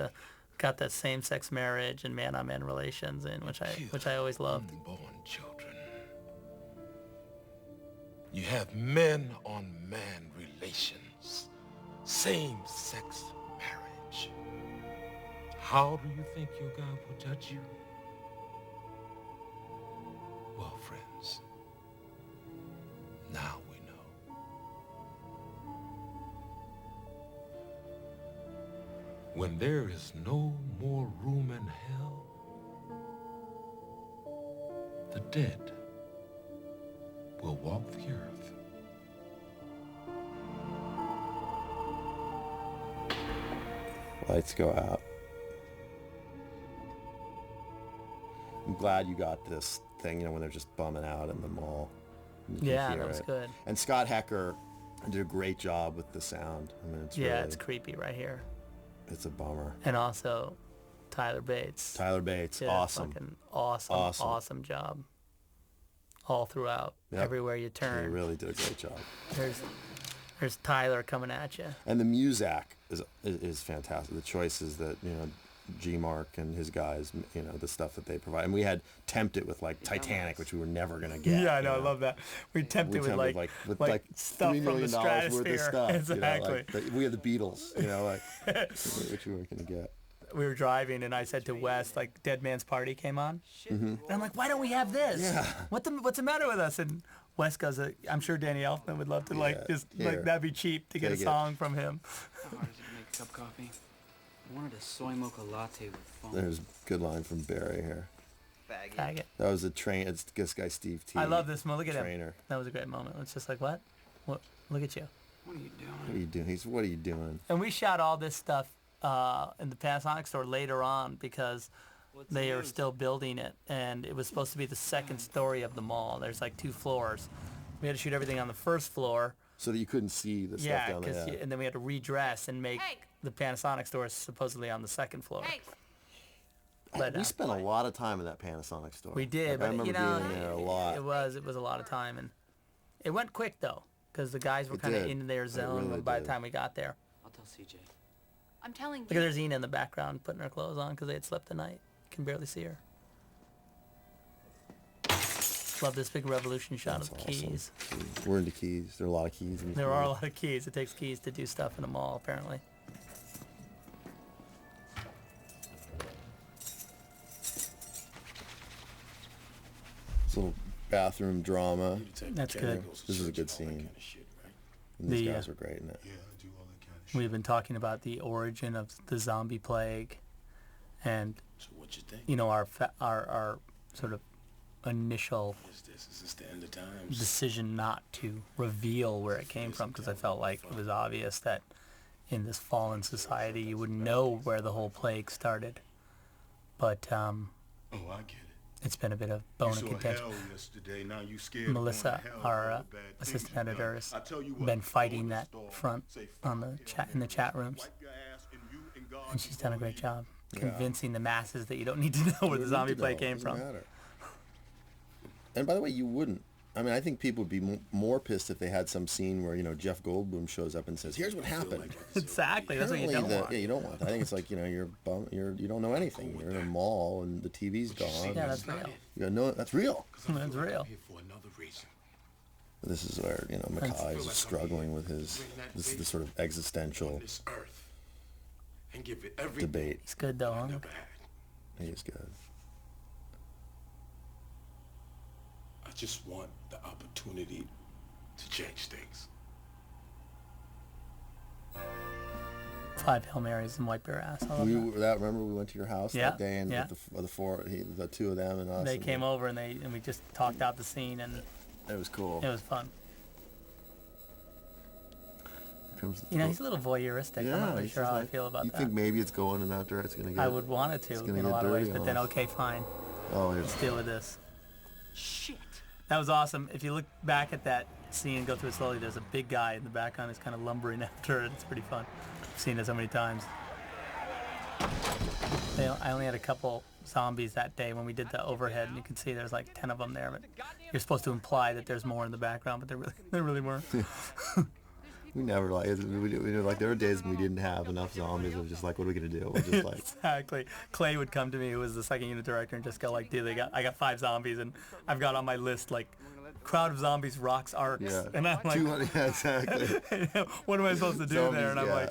got that same-sex marriage and man-on-man relations in which I always loved. Unborn children. You have men-on-man relations. Same-sex marriage. How do you think your God will judge you? Well, friends, now we know. When there is no more room in hell, the dead will walk the earth. Lights go out. I'm glad you got this thing, when they're just bumming out in the mall. Yeah, that was good. And Scott Hecker did a great job with the sound. I mean, it's creepy right here. It's a bummer. And also, Tyler Bates. Did awesome. Fucking awesome job. All throughout, everywhere you turn. He really did a great job. There's Tyler coming at you. And the music is fantastic. The choices that G Mark and his guys, the stuff that they provide. And we had tempted with like Titanic, which we were never gonna get. Yeah, I know. I love that. We tempted with like stuff $3 from million the worth stratosphere. of stuff. Exactly. We had the Beatles, which we weren't gonna get. We were driving, and I said to Wes, Dead Man's Party came on, and I'm like, why don't we have this? Yeah. What's the matter with us? And Wes goes, I'm sure Danny Elfman would love to that'd be cheap to get a song from him. How hard is it to make a cup of coffee? I wanted a soy mocha latte with foam. There's a good line from Barry here. Faggot. That was it's this guy Steve T. I love this moment. Look at trainer. him. That was a great moment. It's just like, what? Look at you. What are you doing? What are you doing? What are you doing? And we shot all this stuff in the Panasonic store later on because they are still building it, and it was supposed to be the second story of the mall. There's like 2 floors. We had to shoot everything on the first floor. So that you couldn't see the stuff down there. Yeah, and then we had to redress and make the Panasonic store supposedly on the second floor. We spent a lot of time in that Panasonic store. We did, I but remember being in there a lot. It was a lot of time, and it went quick though, because the guys were kind of in their zone by the time we got there. I'll tell CJ. I'm telling Look at there's Ina in the background putting her clothes on because they had slept the night. You can barely see her. Love this big revolution shot of the keys. We're into keys. There are a lot of keys. There are a lot of keys. It takes keys to do stuff in a mall, apparently. This little bathroom drama. That's good. This is a good scene. And these guys were great in it. We've been talking about the origin of the zombie plague, and our sort of initial Is this the end of times? decision not to reveal where it came from, because I felt like it was obvious that in this fallen society you wouldn't know where the whole plague started. But Oh, I get it. It's been a bit of bone and contention. Melissa, our assistant editor, has been fighting that front on the in the chat rooms, and she's done a great job convincing the masses that you don't need to know where the zombie play came from. And by the way, you wouldn't. I mean, I think people would be more pissed if they had some scene where, you know, Jeff Goldblum shows up and says, "Here's what happened." Exactly. That's what you don't want. Yeah, you don't want that. I think it's like, you know, you don't know anything. You're in a mall and the TV's gone. Yeah, that's real. You gotta know that's real. That's real. This is where, you know, Mackay is struggling with this sort of existential debate. He's good though, huh? He is good. I just want the opportunity to change things. 5 Hail Marys and wipe your ass. Remember we went to your house that day and with the two of them and us. They came over and we just talked out the scene and it was cool. It was fun. You know, he's a little voyeuristic. Yeah, I'm not really sure how I feel about that. You think maybe it's going in that direction? It's gonna get. I would want it to in a lot of ways, but then okay, fine. Oh, let's deal with this. Shit. That was awesome. If you look back at that scene and go through it slowly, there's a big guy in the background who's kind of lumbering after it. It's pretty fun. I've seen it so many times. I only had a couple zombies that day when we did the overhead, and you can see there's like 10 of them there. But you're supposed to imply that there's more in the background, but there really weren't. We never there were days when we didn't have enough zombies. It was just like, what are we gonna do? We're just like exactly. Clay would come to me, who was the second unit director, and just go like, dude, I got 5 zombies, and I've got on my list like crowd of zombies rocks arcs, and I'm like, yeah, exactly. What am I supposed to do zombies, there? And I'm like,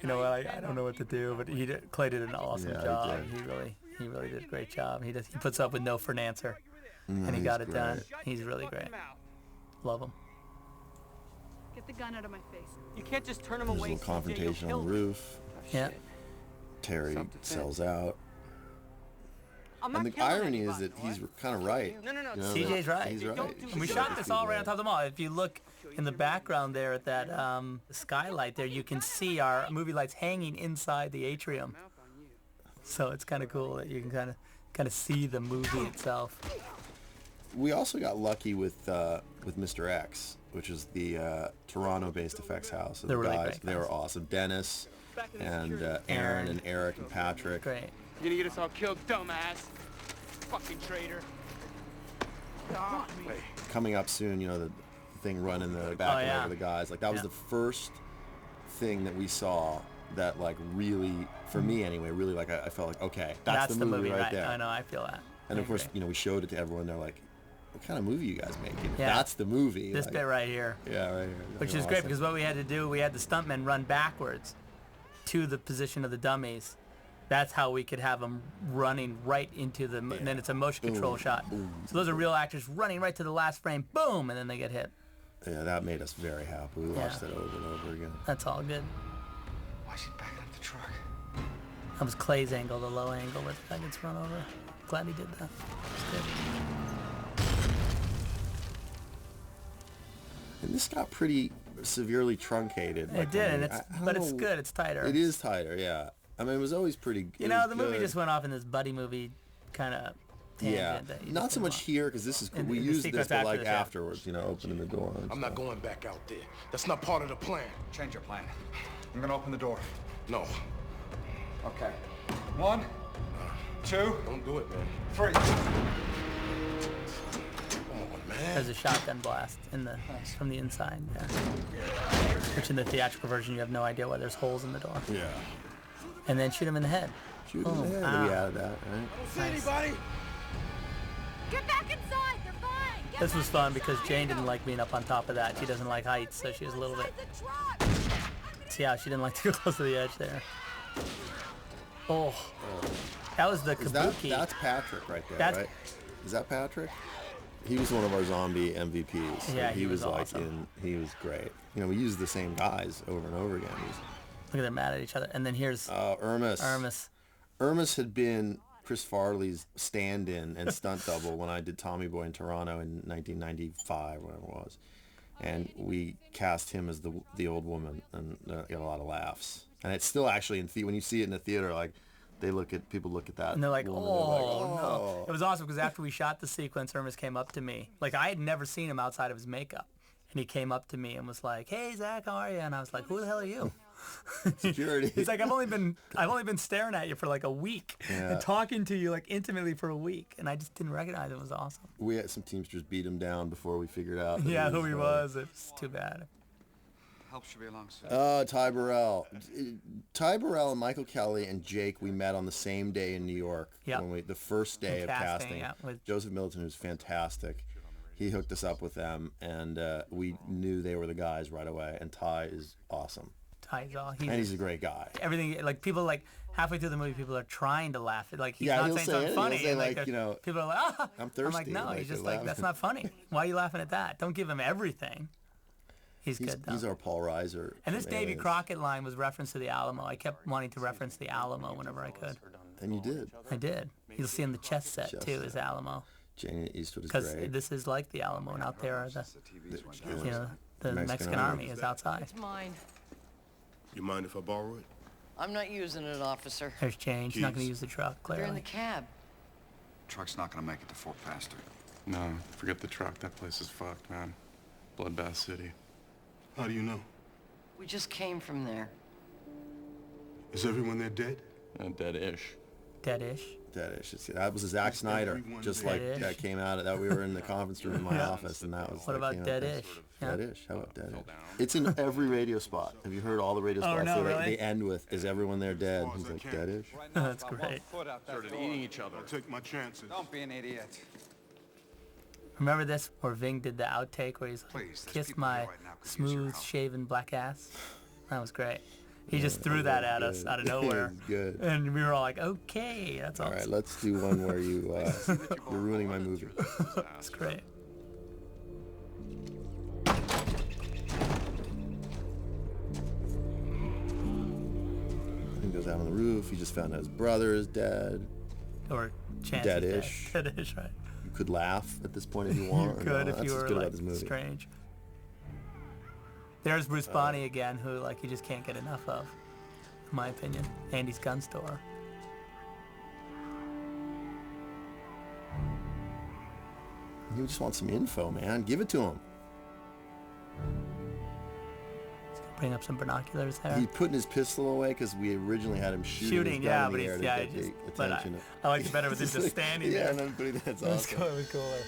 you know what, I don't know what to do, but Clay did an awesome job. He really did a great job. He puts up with no for an answer, and he got it done. He's really great. Love him. Get the gun out of my face. You can't just turn him There's away. a little confrontation on the roof. Yeah. Terry sells out. And the irony is that he's kind of right. No. You know, CJ's right. He's right. And we shot this all right on top of the mall. If you look in the background there at that skylight there, you can see our movie lights hanging inside the atrium. So it's kind of cool that you can kind of see the movie itself. We also got lucky with Mr. X, which is the Toronto-based effects house. So They're really guys, great they were awesome. Dennis and Aaron and Eric and Patrick. Great. You're gonna get us all killed, dumbass. Fucking traitor. Coming up soon, you know, the thing running the back over the guys. Like that was the first thing that we saw that like really, for me anyway, really like I felt like, okay, that's the movie right there. I know, I feel that. And of course, you know, we showed it to everyone. They're like, what kind of movie you guys making? Yeah. That's the movie. This bit right here. Yeah, right here. Which is great because what we had to do, we had the stuntmen run backwards to the position of the dummies. That's how we could have them running right into the, and then it's a motion control shot. Boom. So those are real actors running right to the last frame, boom, and then they get hit. Yeah, that made us very happy. We watched it over and over again. That's all good. Why is he backing up the truck? That was Clay's angle, the low angle where the guy gets run over. Glad he did that. It's good. And this got pretty severely truncated. It did, and but it's good. It's tighter. It is tighter, yeah. I mean, it was always pretty. You know, the movie just went off in this buddy movie kind of tangent. Yeah, not so much here because this is cool. We used this, but like afterwards, you know, opening the door. I'm not going back out there. That's not part of the plan. Change your plan. I'm gonna open the door. No. Okay. 1, 2. Don't do it, man. 3. There's a shotgun blast from the inside, which in the theatrical version you have no idea why there's holes in the door. Yeah. And then shoot him in the head. Shoot him in the head. We added that, right? I don't see anybody. Get back inside. They're fine. This was fun because Jane didn't like being up on top of that. She doesn't like heights, so she was a little bit. See how she didn't like to go close to the edge there. Oh, that was the kabuki. That's Patrick right there, right? Is that Patrick? He was one of our zombie MVPs. Yeah, he was like awesome. he was great. You know, we used the same guys over and over again. Look at them mad at each other. And then here's Ermis. Ermis had been Chris Farley's stand-in and stunt double when I did Tommy Boy in Toronto in 1995, whatever it was. And we cast him as the old woman, and got a lot of laughs. And it's still actually when you see it in the theater, like People look at that. And they're like, woman, oh, no. "Oh." It was awesome because after we shot the sequence, Hermes came up to me. Like, I had never seen him outside of his makeup. And he came up to me and was like, hey, Zach, how are you? And I was like, who the hell are you? Security. He's like, I've only been staring at you for like a week and talking to you like intimately for a week. And I just didn't recognize him. It was awesome. We had some Teamsters beat him down before we figured out. Yeah, who he was. It's too bad. Help should be along soon. Ty Burrell. Ty Burrell and Michael Kelly and Jake, we met on the same day in New York. Yeah. The first day of casting. Yeah, with Joseph Middleton, who's fantastic. He hooked us up with them, and we knew they were the guys right away. And Ty is awesome. Ty's all. He's a great guy. Everything, like, people, like, halfway through the movie, people are trying to laugh. Like, he's Yeah, not he'll saying say something it. funny. He'll say, and, like, you know, people are like, ah. I'm thirsty. I'm like, no, Like, he's just you're like, that's laughing. not funny. Why are you laughing at that? Don't give him everything. He's good, though. He's our Paul Reiser. And this from Davy Aliens. Crockett line was reference to the Alamo. I kept wanting to reference the Alamo whenever I could. And you did. I did. You'll see in the chess set, too, is Alamo. Jane Eastwood is Because great. this is like the Alamo, and out there are the Mexican army is outside. It's mine. You mind if I borrow it? I'm not using it, officer. There's change. He's not going to use the truck, They're in clearly. the cab. Truck's not gonna make it to Fort faster. No, forget the truck. That place is fucked, man. Bloodbath City. How do you know? We just came from there. Is everyone there dead? Dead-ish. Dead-ish. Dead-ish. That was a Zack Snyder, just like Dead-ish? that came out. That we were in the conference room in my Yeah. office, and that was. What that about came out Dead-ish? Yeah. Dead-ish. How about Dead-ish? It's in every radio spot. Have you heard all the radio spots? no, So really? they end with, "Is everyone there dead?" He's like, "Dead-ish." That's great. Started eating each other. I'll take my chances. Don't be an idiot. Remember this where Ving did the outtake where he's like, Please, there's kiss people my here right now could use your smooth help. shaven black ass? That was great. He just threw that at us good. out of nowhere. Good. And we were all like, okay, that's All awesome. right, let's do one where you're ruining my movie. That's great. He goes out on the roof. He just found out his brother is dead. Or Chance Dead-ish. is dead. Dead-ish, right. You could laugh at this point if you want. You or could no, if that's you what's were good like about this movie. strange. There's Bruce Bonney again, who like you just can't get enough of, in my opinion. Andy's gun store. You just want some info, man. Give it to him. Bring up some binoculars there. He's putting his pistol away because we originally had him shooting his gun yeah, in but the he's air to yeah, get just, the but attention. I liked it better with him just standing there. Yeah, and then putting that's awesome. It was cooler.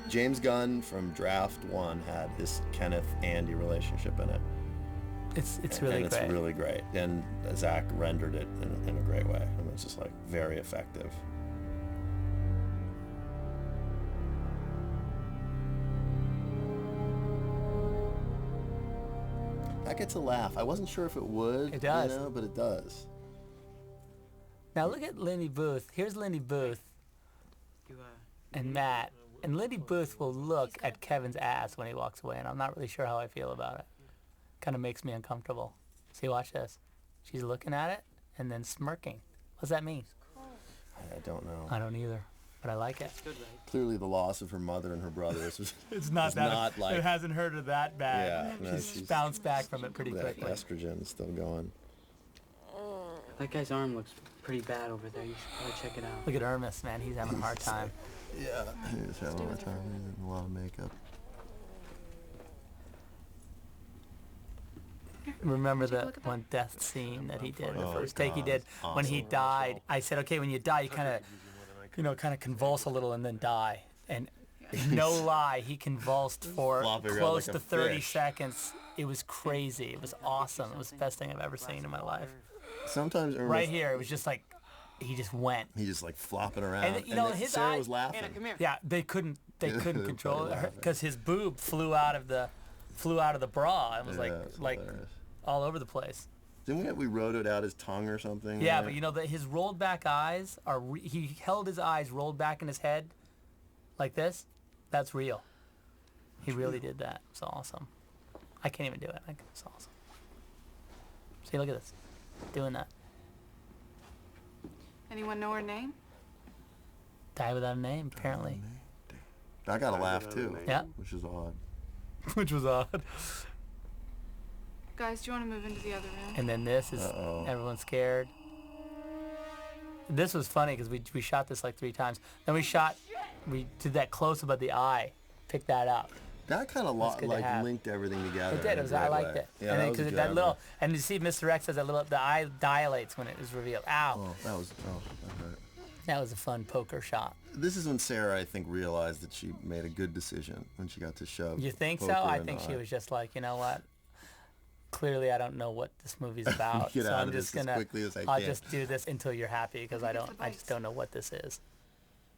James Gunn from Draft 1 had his Kenneth-Andy relationship in it. It's And really it's great. really great. And Zach rendered it in a great way. And it's just like very effective. That gets a laugh. I wasn't sure if it would. It does. You know, but it does. Now look at Lindy Booth. Here's Lindy Booth and Matt. And Lindy Booth will look at Kevin's ass when he walks away, and I'm not really sure how I feel about it. Kind of makes me uncomfortable. See, watch this. She's looking at it and then smirking. What does that mean? I don't know. I don't either, but I like it. Clearly the loss of her mother and her brothers was It's not that. not like it hasn't hurt her that bad. Yeah, no, she's bounced back from it pretty that quickly. estrogen is still going. That guy's arm looks pretty bad over there. You should probably check it out. Look at Hermes, man. He's having a hard time. Yeah, he's having a hard time. He's in a lot of makeup. Remember the one death scene that he did, the Oh, first take he God. did when he died. I said, okay, when you die, you kind of convulse a little and then die. And no lie, he convulsed for Flopping around close like a to 30 fish. seconds. It was crazy. It was awesome. It was the best thing I've ever seen in my life. Sometimes Ernest, Right here, it was just like, he just went. he just like flopping around. And you know, then his Sarah eye. was laughing. Yeah, they couldn't control Probably it laughing. because his boob flew out of the bra and was Yeah, it's like hilarious. all over the place. Didn't we rotoed out his tongue or something? Yeah, right? but you know that his rolled back eyes are. He held his eyes rolled back in his head, like this. That's real. He really did that. It's awesome. I can't even do it. It's awesome. See, look at this, doing that. Anyone know her name? Die without a name, apparently. I got a laugh too. Yeah. Which is odd. Which was odd. Guys, do you want to move into the other room? And then this is Uh-oh. everyone's scared. This was funny because we shot this like 3 times. Then we did that close up of the eye, picked that up. That kind of linked everything together. It did. in a I great liked way. it. Yeah, and that then was because good. that little, and you see Mr. X has that little, the eye dilates when it is revealed. Ow. Oh, that was. Oh, that hurt. That was a fun poker shot. This is when Sarah, I think, realized that she made a good decision when she got to shove. You think so? poker I in think the she eye. was just like, you know what? Clearly, I don't know what this movie's about, Get so out I'm of just this as gonna. quickly as I I'll can. just do this until you're happy because I just don't know what this is.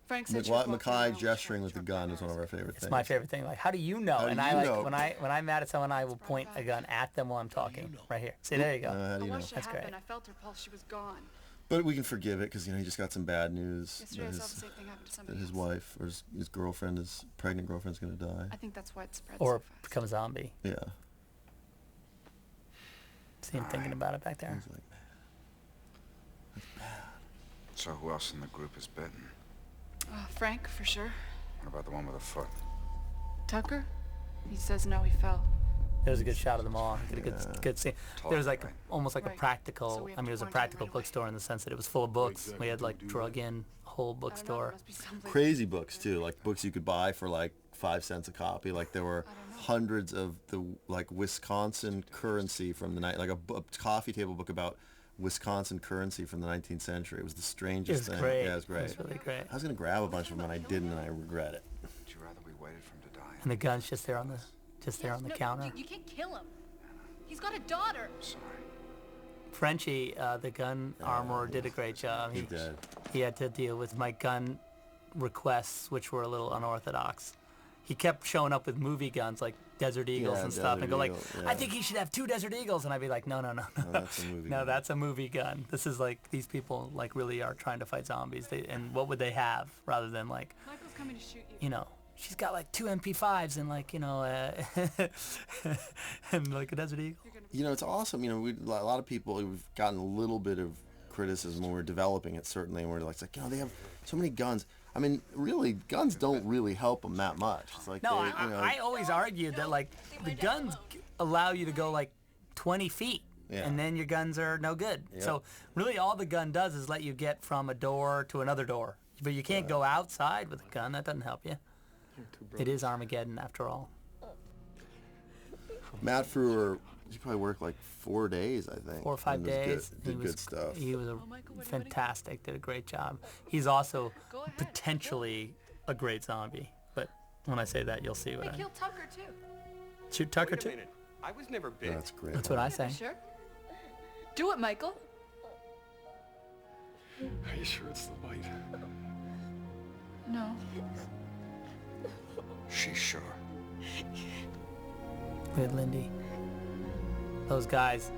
Frank said Mackay gesturing with the gun is one of our favorite things. It's my favorite thing. Like, how do you know? How do and you I like know? when I'm mad at someone, I will point a gun at them while I'm talking. Right here. See, there you go. How do you know? That's great. I felt her pulse. She was gone. But we can forgive it because he just got some bad news Yesterday I that saw the same thing happen to that somebody his else. wife or his girlfriend, his pregnant girlfriend's gonna die. I think that's why it spread Or so fast. become a zombie. Yeah. See him thinking about it back there. He's like, So who else in the group is bitten? Frank, for sure. What about the one with a foot? Tucker? He says no, he fell. There was a good shot of them all. Good scene. There was like almost like a Right. practical. So we have I mean, to it was a quarantine practical right away. bookstore in the sense that it was full of books. We had like drug in a whole bookstore. crazy books too, like books you could buy for like 5 cents a copy. Like there were hundreds of the like Wisconsin currency from the night, like a coffee table book about Wisconsin currency from the 19th century. It was the strangest thing. Great. Yeah, it was great. It was really great. I was gonna grab a bunch of them and I didn't, and I regret it. Would you rather we waited for him to die? And the gun's just there on the counter. You can't kill him. He's got a daughter. Frenchie, the gun armorer, did a great job. He did. He had to deal with my gun requests, which were a little unorthodox. He kept showing up with movie guns like Desert Eagles Yeah, and stuff, and Desert go like, Eagle, "I yeah. think he should have 2 Desert Eagles," and I'd be like, "No, that's a movie no, gun. that's a movie gun. This is like these people like really are trying to fight zombies. And what would they have rather than like, Michael's coming to shoot you. you know?" She's got like 2 MP5s and like, you know, and like a Desert Eagle. You know, it's awesome. You know, a lot of people, we've gotten a little bit of criticism when we're developing it, certainly, and we're like, you know, they have so many guns. I mean, really, guns don't really help them that much. It's like No, they, you know, I always argued that like the guns allow you to go like 20 feet. Yeah. And then your guns are no good. Yep. So really all the gun does is let you get from a door to another door. But you can't go outside with a gun. That doesn't help you. It is Armageddon after all. Matt Frewer, he probably worked like 4 days, I think. 4 or 5 and was days. Good, did good stuff. He was fantastic. Did a great job. He's also potentially a great zombie. But when I say that, you'll see what I mean. Killed Tucker too. Shoot Tucker too? I was never bit. That's great. That's what I say. Sure. Do it, Michael. Are you sure it's the bite? No. She's sure. With Lindy. Those guys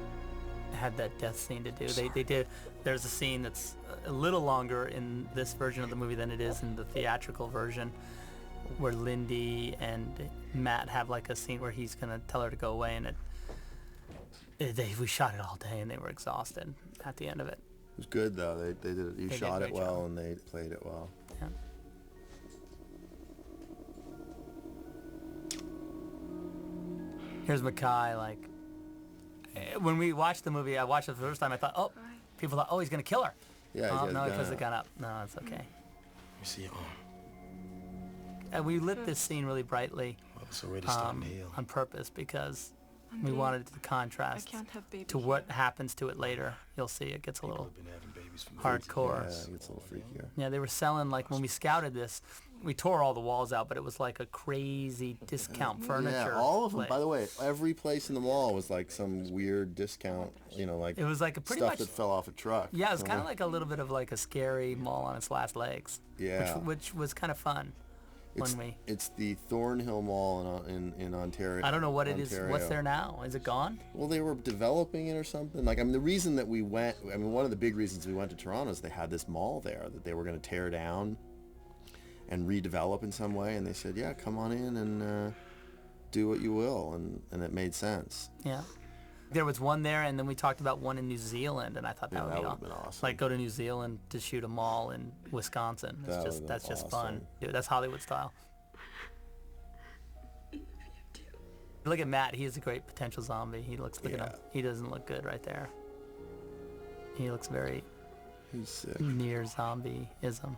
had that death scene to do. They did. There's a scene that's a little longer in this version of the movie than it is in the theatrical version, where Lindy and Matt have like a scene where he's gonna tell her to go away, and we shot it all day and they were exhausted at the end of it. It was good though. They did it. You They did a shot it great well job. and they played it well. Yeah. Here's Mackay, like, when we watched the movie, I watched it the first time, I thought, oh, people thought, oh, he's going to kill her. Yeah, Oh, he's no, got he his puts the gun gun up. No, it's okay. You see your arm. And we lit this scene really brightly Well, it's already starting to heal. on purpose because we wanted the contrast can't have baby to what happens to it later. You'll see it gets a little hardcore. Yeah, it gets a little freakier. Yeah, they were selling, like, when we scouted this, we tore all the walls out, but it was like a crazy discount furniture. Yeah, all of them. place. By the way, every place in the mall was like some weird discount. You know, like It was like a pretty stuff much- that fell off a truck. Yeah, it was kind of like a little bit of like a scary mall on its last legs. Yeah. Which was kind of fun when It's the Thornhill Mall in Ontario. I don't know what it is. What's Ontario. there now? Is it gone? Well, they were developing it or something. Like, I mean, the reason that we went, I mean, one of the big reasons we went to Toronto is they had this mall there that they were going to tear down and redevelop in some way. And they said, yeah, come on in and do what you will. And it made sense. Yeah. There was one there, and then we talked about one in New Zealand, and I thought that Yeah, would that be would've been awesome. Like, go to New Zealand to shoot a mall in Wisconsin. That would've been That's just fun. awesome. Dude, that's Hollywood style. Look at Matt. He is a great potential zombie. Look at him. He doesn't look good right there. He looks very He's sick. Near zombie-ism.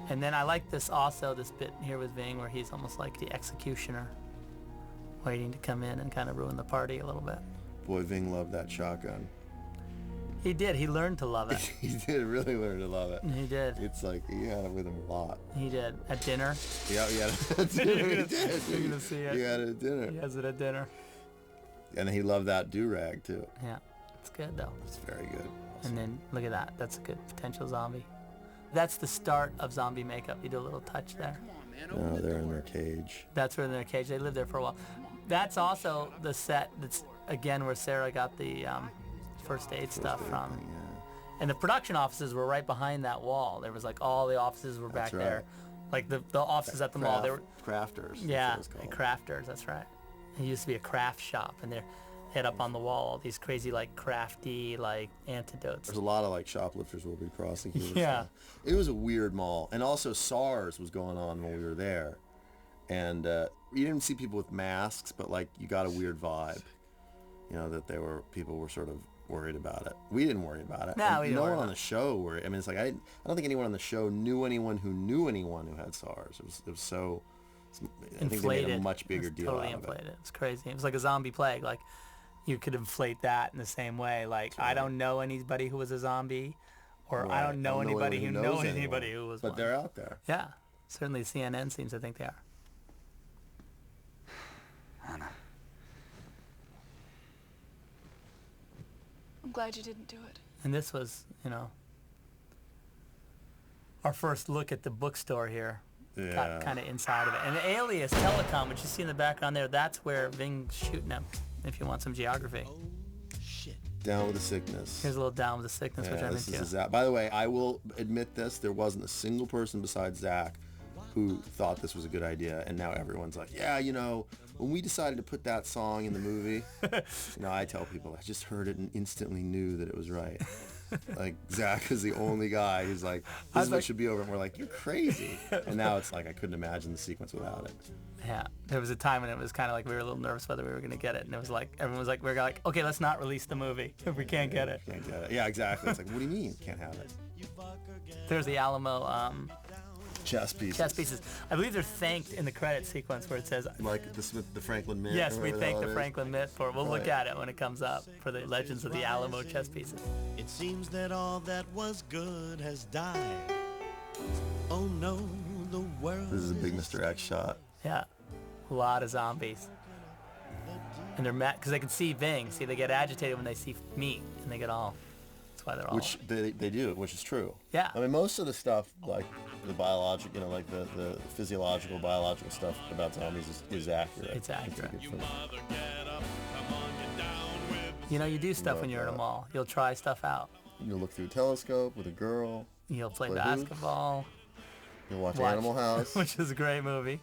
And then I like this also, this bit here with Ving, where he's almost like the executioner, waiting to come in and kind of ruin the party a little bit. Boy, Ving loved that shotgun. He did. He learned to love it. He did really learn to love it. He did. It's like he had it with him a lot. He did. At dinner. Yeah, at dinner. You're gonna see it. He had it at dinner. He has it at dinner. And he loved that do-rag too. Yeah, it's good though. It's very good. And then look at that. That's a good potential zombie. That's the start of zombie makeup. You do a little touch there. Oh, they're in their cage. That's where they're in their cage. They lived there for a while. That's also the set that's, again, where Sarah got the first aid stuff from. Thing, yeah. And the production offices were right behind that wall. There was like all the offices were back there. Like the offices at the mall. They were crafters. Yeah, crafters, that's right. It used to be a craft shop, and they had up on the wall all these crazy, like, crafty, like, antidotes. There's a lot of, like, shoplifters will be prosecuted. Yeah. It was a weird mall. And also SARS was going on when we were there. And you didn't see people with masks, but, like, you got a weird vibe. You know, that people were sort of worried about it. We didn't worry about it. No, no one on the show worried. I mean, it's like, I don't think anyone on the show knew anyone who had SARS. It was so... I think they made a much bigger deal totally out inflated. of it. It's crazy. It was like a zombie plague. Like, you could inflate that in the same way. Like, I don't know anybody who was a zombie, or I don't know anybody who knows anybody who was But one. they're out there. Yeah. Certainly CNN seems to think they are. Anna. I'm glad you didn't do it. And this was, our first look at the bookstore here. Yeah. Got kind of inside of it. And the Alias Telecom, which you see in the background there, that's where Ving's shooting him, if you want some geography. Down with the Sickness. Here's a little Down with the Sickness, which I'm this into. is Zack. By the way, I will admit this, there wasn't a single person besides Zack who thought this was a good idea, and now everyone's like, yeah, when we decided to put that song in the movie, I tell people, I just heard it and instantly knew that it was right. Like, Zack is the only guy who's like, this is what should be over, and we're like, you're crazy. And now it's like, I couldn't imagine the sequence without it. Yeah, there was a time when it was kind of like we were a little nervous whether we were going to get it, and it was like, everyone was like, okay, let's not release the movie if we can't get it. Can't get it. Yeah, exactly. It's like, what do you mean can't have it? There's the Alamo chess pieces. Chess pieces. I believe they're thanked in the credit sequence where it says, like the Franklin Mint. Yes, we thank the Franklin Mint for it. We'll look at it when it comes up for the Legends of the Alamo chess pieces. It seems that all that was good has died. Oh no, the world. This is a big Mr. X shot. Yeah, a lot of zombies. And they're mad because they can see Ving. See, they get agitated when they see meat, and they get all. That's why they're all. Which they do, which is true. Yeah. I mean, most of the stuff, like the biological, like the physiological, biological stuff about zombies is accurate. It's accurate. You do stuff when you're in a mall. You'll try stuff out. You'll look through a telescope with a girl. You'll play basketball. You'll watch Animal House, which is a great movie.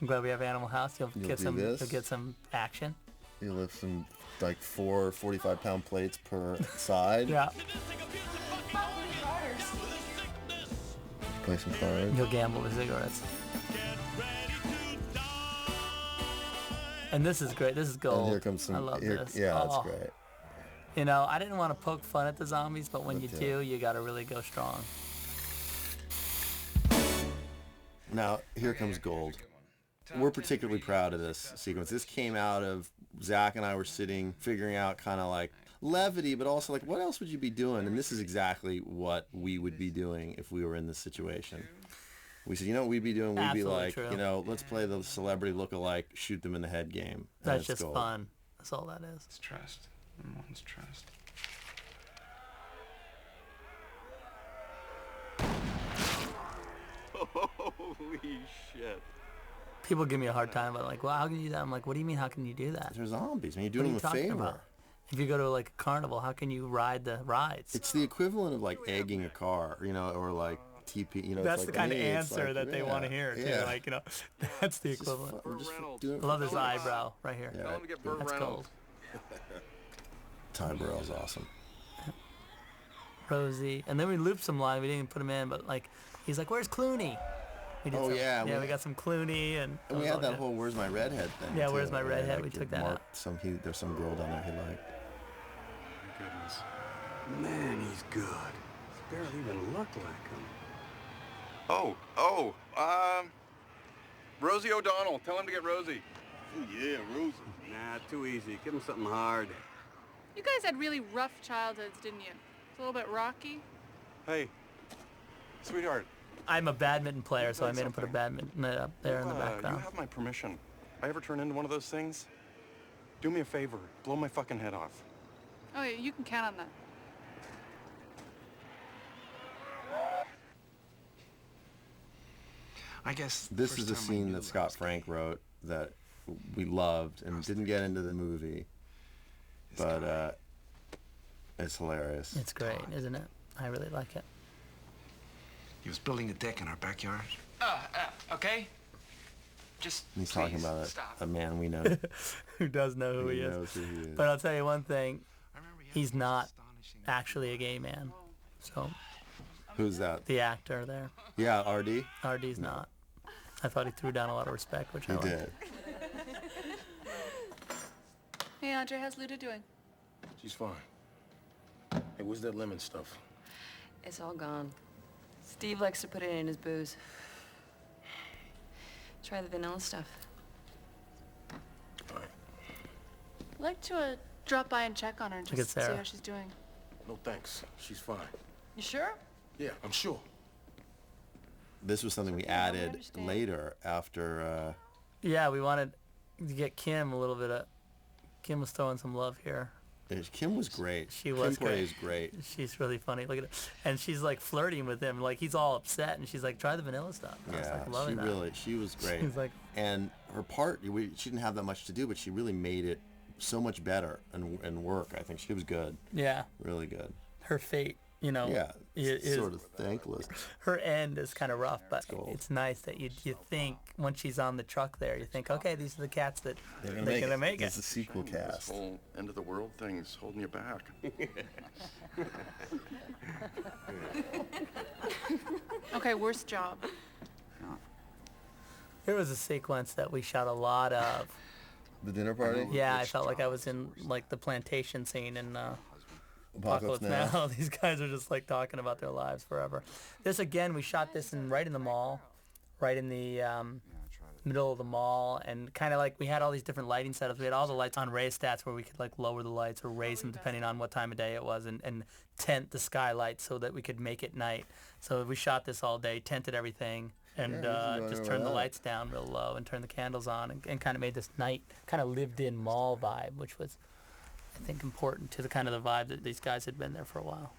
I'm glad we have Animal House. You'll get some action. You lift some like 4 45-pound plates per side. Yeah. Play some cards. You'll gamble with cigarettes. And this is great. This is gold. And here comes some. I love this. Yeah, that's great. I didn't want to poke fun at the zombies, but when you do, you got to really go strong. Now, here comes gold. We're particularly proud of this sequence. This came out of Zack and I were sitting, figuring out kind of like levity, but also like, what else would you be doing? And this is exactly what we would be doing if we were in this situation. We said, what we'd be doing? We'd be like, true. Let's play the celebrity look-alike, shoot them in the head game. That's just fun. That's all that is. It's trust. Everyone's trust. Holy shit. People give me a hard time about well, how can you do that? I'm like, what do you mean, how can you do that? They're zombies. I mean, you're doing them a favor. About? If you go to like a carnival, how can you ride the rides? It's the equivalent of like egging a car, or like TP. That's it's the like, kind of hey, answer that they want to hear. Yeah. Too. That's the equivalent. I love this eyebrow right here. Yeah. That's gold. Ty Burrell's awesome. Rosie, and then we looped some lines. We didn't even put him in, but like he's like, "Where's Clooney?" We did we got some Clooney, and we had that whole "Where's my redhead" thing. Yeah, too. "Where's my redhead?" We took that out. There's some girl down there he liked. Goodness. Man, he's good. He barely even looked like him. Rosie O'Donnell. Tell him to get Rosie. Oh, yeah, Rosie. Nah, too easy. Give him something hard. You guys had really rough childhoods, didn't you? It's a little bit rocky. Hey, sweetheart. I'm a badminton player, so I made him put a badminton net up there in the background. You have my permission. I ever turn into one of those things? Do me a favor. Blow my fucking head off. Oh, yeah, you can count on that. I guess this is a scene that Scott Frank wrote that we loved and didn't get into the movie, but it's hilarious. It's great, isn't it? I really like it. He was building a deck in our backyard. Okay. Just He's talking about a man we know. Who does know who he is. Knows who he is. But I'll tell you one thing, he's not actually a gay man. So. Who's that? The actor there. Yeah, RD? RD's not. I thought he threw down a lot of respect, which I liked. He did. Hey, Andre, how's Luda doing? She's fine. Hey, where's that lemon stuff? It's all gone. Steve likes to put it in his booze. Try the vanilla stuff. I'd like to drop by and check on her and just see how she's doing. No thanks. She's fine. You sure? Yeah, I'm sure. This was something we added later after... Yeah, we wanted to get Kim a little bit of... Kim was throwing some love here. Kim was great. She was Kim plays great. She's really funny. Look at it. And she's like flirting with him. Like he's all upset and she's like, try the vanilla stuff. I was like, loving that. She was great. She's like, and her part, she didn't have that much to do, but she really made it so much better and work. I think she was good. Yeah. Really good. Her fate, you know. Yeah. Is sort of thankless. Her end is kind of rough, but it's nice that you think when she's on the truck there, you think, okay, these are the cats that they're gonna make it. It's a sequel cast. This whole end of the world thing's holding you back. Okay, worst job. There was a sequence that we shot a lot of. The dinner party? Yeah, I felt like I was in like the plantation scene in Apocalypse Now. These guys are just like talking about their lives forever. This again, we shot this right in the mall, right in the middle of the mall, and kind of like we had all these different lighting setups. We had all the lights on raised stats where we could like lower the lights or raise them depending on what time of day it was, and tent the skylights so that we could make it night. So we shot this all day, tented everything, and just turned the lights down real low and turned the candles on, and kind of made this night kind of lived-in mall vibe, which was, I think, important to the kind of the vibe that these guys had been there for a while.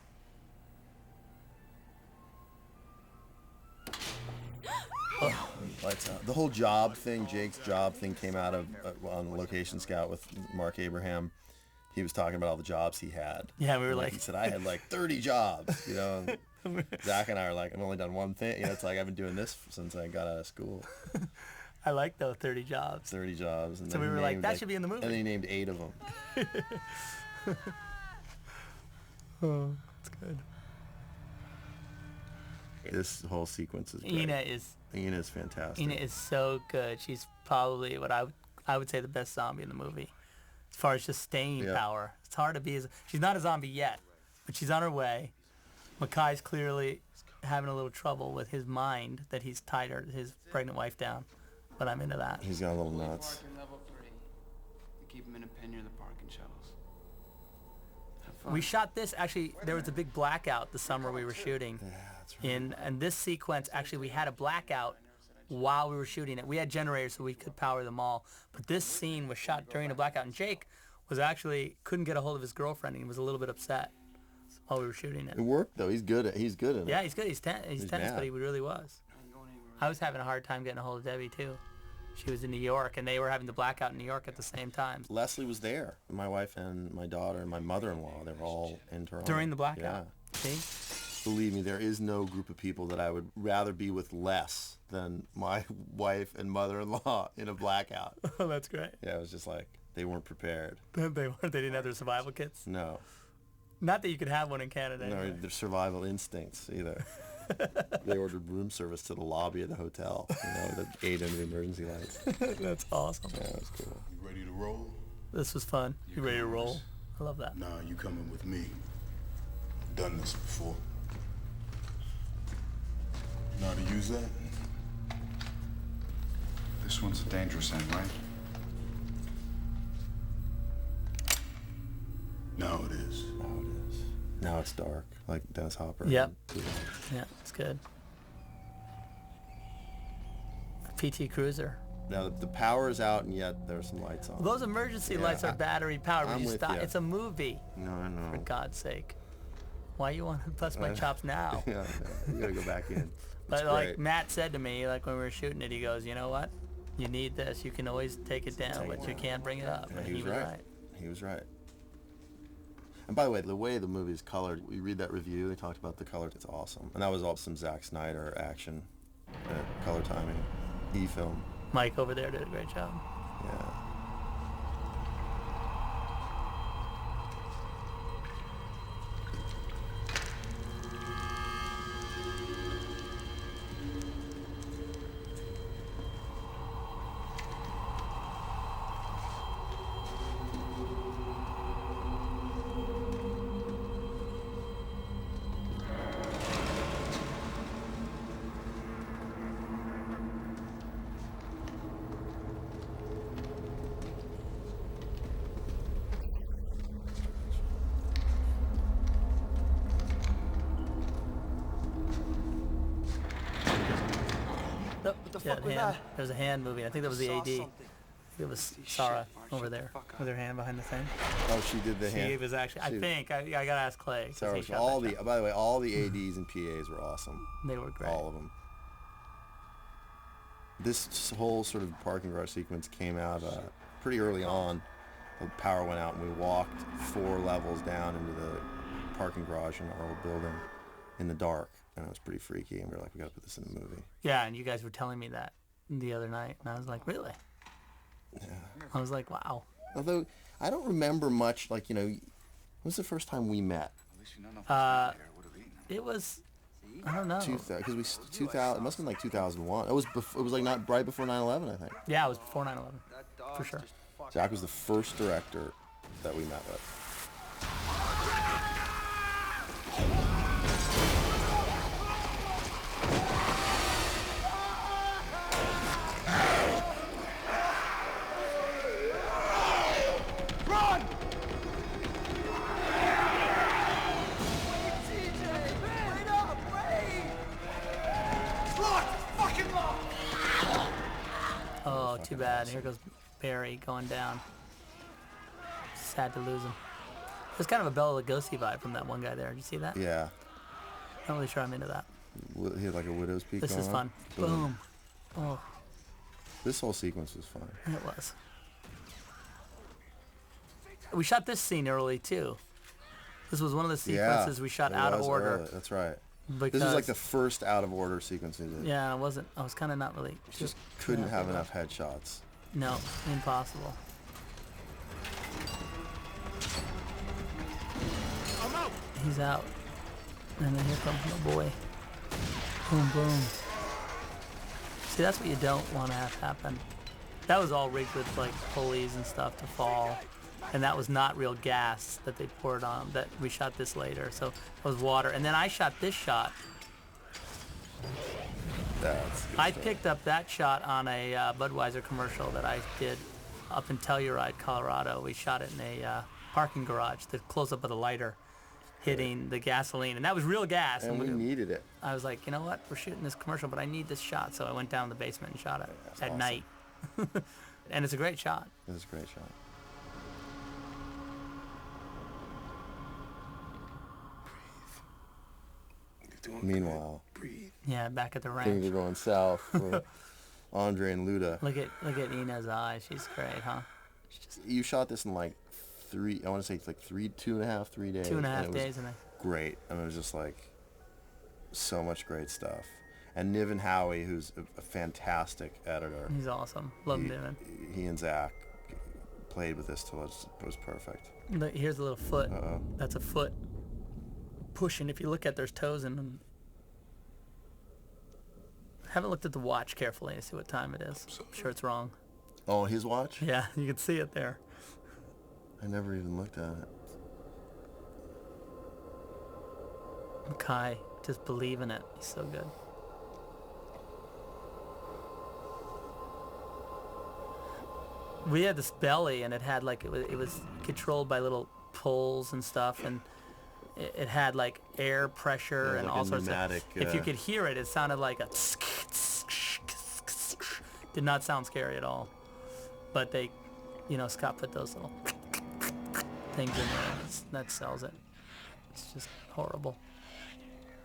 Lights out. The whole job thing, Jake's job thing, came out of on Location Scout with Mark Abraham. He was talking about all the jobs he had. Yeah, we were like... He said, I had like 30 jobs, you know. And Zach and I are like, I've only done one thing. You know, it's like I've been doing this since I got out of school. I like those 30 jobs. 30 jobs. And so we were like, that should be in the movie. And then he named 8 of them. Oh, that's good. This whole sequence is great. Ina is fantastic. Ina is so good. She's probably what I would say the best zombie in the movie, as far as just staying power. It's hard to be she's not a zombie yet, but she's on her way. Mackay's clearly having a little trouble with his mind that he's tied his pregnant wife down, but I'm into that. He's got a little nuts. Level 3. They keep him in a pen near the parking shuttles. We shot this, actually, there was a big blackout the summer we were shooting. Yeah, that's right. And this sequence, actually, we had a blackout while we were shooting it. We had generators so we could power them all. But this scene was shot during a blackout, and Jake was actually, couldn't get a hold of his girlfriend, and he was a little bit upset while we were shooting it. It worked, though. He's good at it. Yeah, he's good. He's tense, but he really was. I was having a hard time getting a hold of Debbie, too. She was in New York, and they were having the blackout in New York at the same time. Leslie was there. My wife and my daughter and my mother-in-law, they were all internal. During the blackout? Yeah. See? Believe me, there is no group of people that I would rather be with less than my wife and mother-in-law in a blackout. Oh, that's great. Yeah, it was just like, they weren't prepared. They weren't. They didn't have their survival kits? No. Not that you could have one in Canada. No, Anyway. their survival instincts either. They ordered room service to the lobby of the hotel, to aid in the emergency lights. That's awesome. Yeah, that's cool. You ready to roll? This was fun. You ready to roll? I love that. Nah, you coming with me. Done this before. Know how to use that? This one's a dangerous end, right? Now it is. Now it is. Now it's dark, like Dennis Hopper. Yep. Yeah, it's good. PT Cruiser. Now the power is out, and yet there's some lights on. Those emergency lights are battery powered. I'm You with stop. ya. It's a movie. No, I know. For God's sake. Why you want to bust my chops now? Yeah, you gotta go back in. But It's like great. Matt said to me, like when we were shooting it, he goes, "You know what? You need this. You can always take it down, but you can't bring it up." Yeah, And he was right. He was right. And by the way the movie is colored, we read that review, they talked about the color, it's awesome. And that was all some Zack Synder action, color timing, E-film. Mike over there did a great job. Yeah. What the fuck was that? There's a hand moving. I think that was the AD. I think it was Sarah over there with her hand behind the thing. Oh, she did the hand. She was actually. I think I gotta ask Clay. 'cause Sarah he was shot all that the. shot. By the way, all the ADs and PAs were awesome. They were great. All of them. This whole sort of parking garage sequence came out pretty early on. The power went out, and we walked 4 levels down into the parking garage in our old building in the dark, and it was pretty freaky. And we were like, we gotta put this in the movie. Yeah, and you guys were telling me that the other night, and I was like, really? Yeah. I was like, wow. Although I don't remember much. Like, when was the first time we met? It was. I don't know. 2000, because 2000. It must have been like 2001. It was. It was like not right before 9/11, I think. Yeah, it was before 9/11, for sure. Zack was the first director that we met with. Run! Oh, too bad. Here goes Barry going down. Sad to lose him. There's kind of a Bela Lugosi vibe from that one guy there. Did you see that? Yeah. Not really sure I'm into that. He had like a widow's peak. This is going fun. on. Boom. Oh, This whole sequence was fun. it was. We shot this scene early too. This was one of the sequences we shot it out of was order. early, that's right. Because, This was like the first out of order sequence we did. Yeah, I was kind of not really. Just couldn't have enough headshots. No, impossible. I'm out. He's out. And then here comes my boy. Boom, boom. See, that's what you don't want to have happen. That was all rigged with like pulleys and stuff to fall. And that was not real gas that they poured on. That we shot this later. So it was water. And then I shot this shot. I picked up that shot on a Budweiser commercial that I did up in Telluride, Colorado. We shot it in a parking garage. The close-up of the lighter hitting the gasoline. And that was real gas. And we needed it. I was like, you know what? We're shooting this commercial, but I need this shot. So I went down in the basement and shot it at awesome. night. And it's a great shot. It was a great shot. Meanwhile, Yeah, back at the things ranch. are going south for Andre and Luda. Look at Ina's eyes. She's great, huh? You shot this in like 3. I want to say it's like 2.5, 3 days. 2.5 and it was days, and great. I mean, it was just like so much great stuff. And Niven Howie, who's a fantastic editor. He's awesome. Love Niven. He and Zach played with this till it was perfect. Look, here's a little foot. Uh-oh. That's a foot pushing. If you look at, there's toes in them. Haven't looked at the watch carefully to see what time it is. I'm sure it's wrong. Oh, his watch? Yeah, you can see it there. I never even looked at it. Kai, just believe in it. He's so good. We had this belly, and it had like it was controlled by little pulls and stuff, and it had like air pressure and like all a sorts pneumatic, of. If you could hear it, it sounded like a. Did not sound scary at all, but they, Scott put those little things in there, and that sells it. It's just horrible,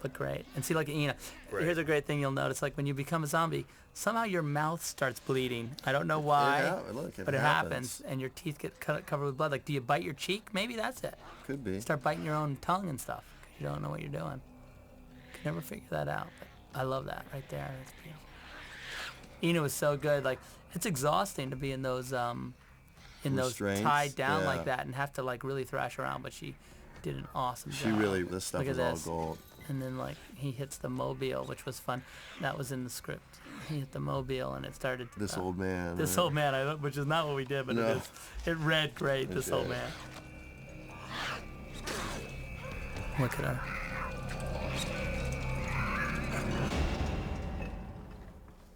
but great. And see, like here's a great thing you'll notice: like when you become a zombie, somehow your mouth starts bleeding. I don't know why, but it happens, and your teeth get covered with blood. Like, do you bite your cheek? Maybe that's it. Could be. Start biting your own tongue and stuff. You don't know what you're doing. Could never figure that out. But I love that right there. That's beautiful. Ina was so good. Like, it's exhausting to be in those Restraints? tied down Yeah. like that and have to like really thrash around. But she did an awesome job. She really, this stuff Look was at all this. gold. And then like he hits the mobile, which was fun. That was in the script. He hit the mobile and it started. This old man. This right? old man, which is not what we did, but No. it read great. This old did. man. Look at her.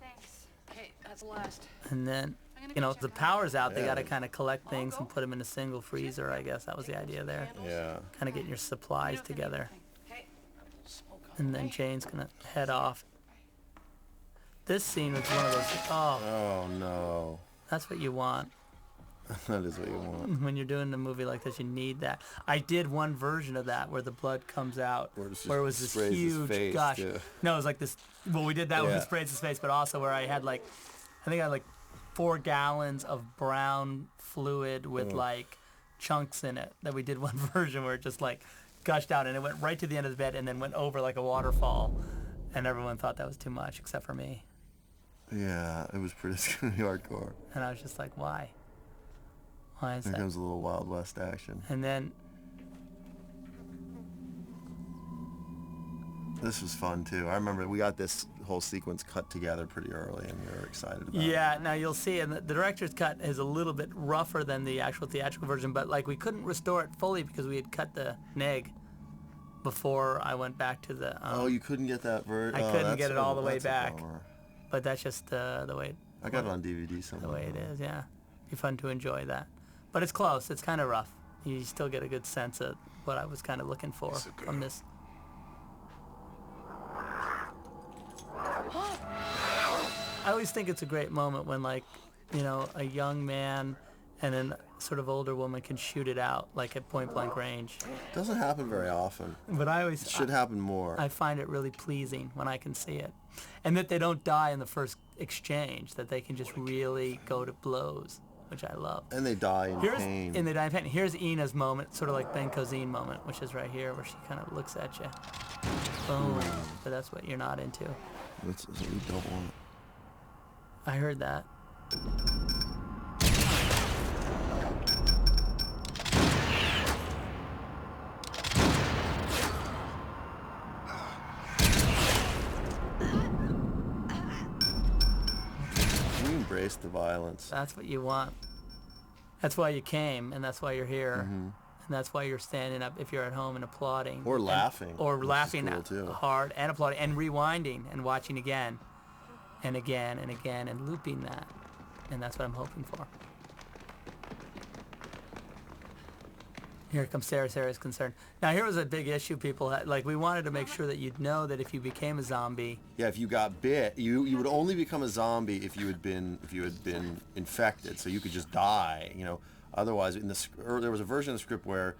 Thanks. Okay, that's the last. And then, the power's out. They got to kind of collect things and put them in a single freezer. I guess that was the idea there. Yeah. Kind of getting your supplies together. And then Jane's gonna head off. This scene was one of those. Oh no. That's what you want. That is what you want. When you're doing a movie like this, you need that. I did one version of that where the blood comes out, where it was this sprays his huge face, gush. too. No, it was like this. Well, we did that when Yeah. it sprays his face, but also where I had I think I had 4 gallons of brown fluid with chunks in it. That we did one version where it just gushed out and it went right to the end of the bed and then went over like a waterfall, and everyone thought that was too much except for me. Yeah, it was pretty hardcore. And I was just like, why? Why is There that? comes a little Wild West action. And then this was fun too. I remember we got this whole sequence cut together pretty early, and we were excited about it. yeah, now you'll see, and the director's cut is a little bit rougher than the actual theatrical version, but we couldn't restore it fully because we had cut the neg before I went back to the. Oh, you couldn't get that version. I couldn't get it all the way that's a back, bummer. but that's just the way. I got it on DVD somewhere. The way it is, yeah. Be fun to enjoy that, but it's close. It's kind of rough. You still get a good sense of what I was kind of looking for from this. I always think it's a great moment when, a young man and a sort of older woman can shoot it out, at point blank range. Doesn't happen very often. But it should happen more. I find it really pleasing when I can see it, and that they don't die in the first exchange. That they can just really go to blows, which I love. And they die in pain. And they die in pain. Here's Ina's moment, sort of like Ben Cozine moment, which is right here, where she kind of looks at you. Boom. But that's what you're not into. That's what we don't want. I heard that. You embrace the violence. That's what you want. That's why you came, and that's why you're here. Mm-hmm. And that's why you're standing up if you're at home and applauding. Or laughing. Or which laughing is cool too. hard and applauding and rewinding and watching again and again and again and looping that. And that's what I'm hoping for. Here comes Sarah. Sarah's concerned. Now, here was a big issue people had. We wanted to make sure that you'd know that if you became a zombie. Yeah, if you got bit, you would only become a zombie if you had been infected. So you could just die. Otherwise, there was a version of the script where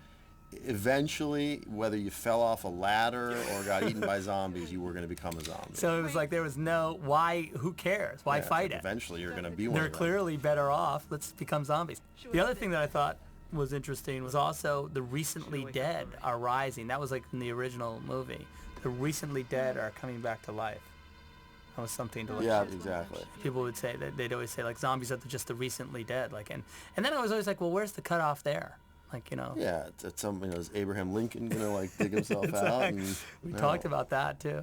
eventually, whether you fell off a ladder or got eaten by zombies, you were going to become a zombie. So it was there was no why. Who cares? Why fight it? Eventually, you're going to be one. They're of them. clearly better off. Let's become zombies. The other thing that I thought was interesting was also the recently dead are rising. That was in the original movie. The recently dead are coming back to life. That was something to look Yeah, at. exactly. People would say that they'd always say like zombies are just the recently dead, like, and then I was always like, well, where's the cutoff there? Like, you know. Yeah, it's some, you know, is Abraham Lincoln gonna like dig himself out? And, we talked about that too.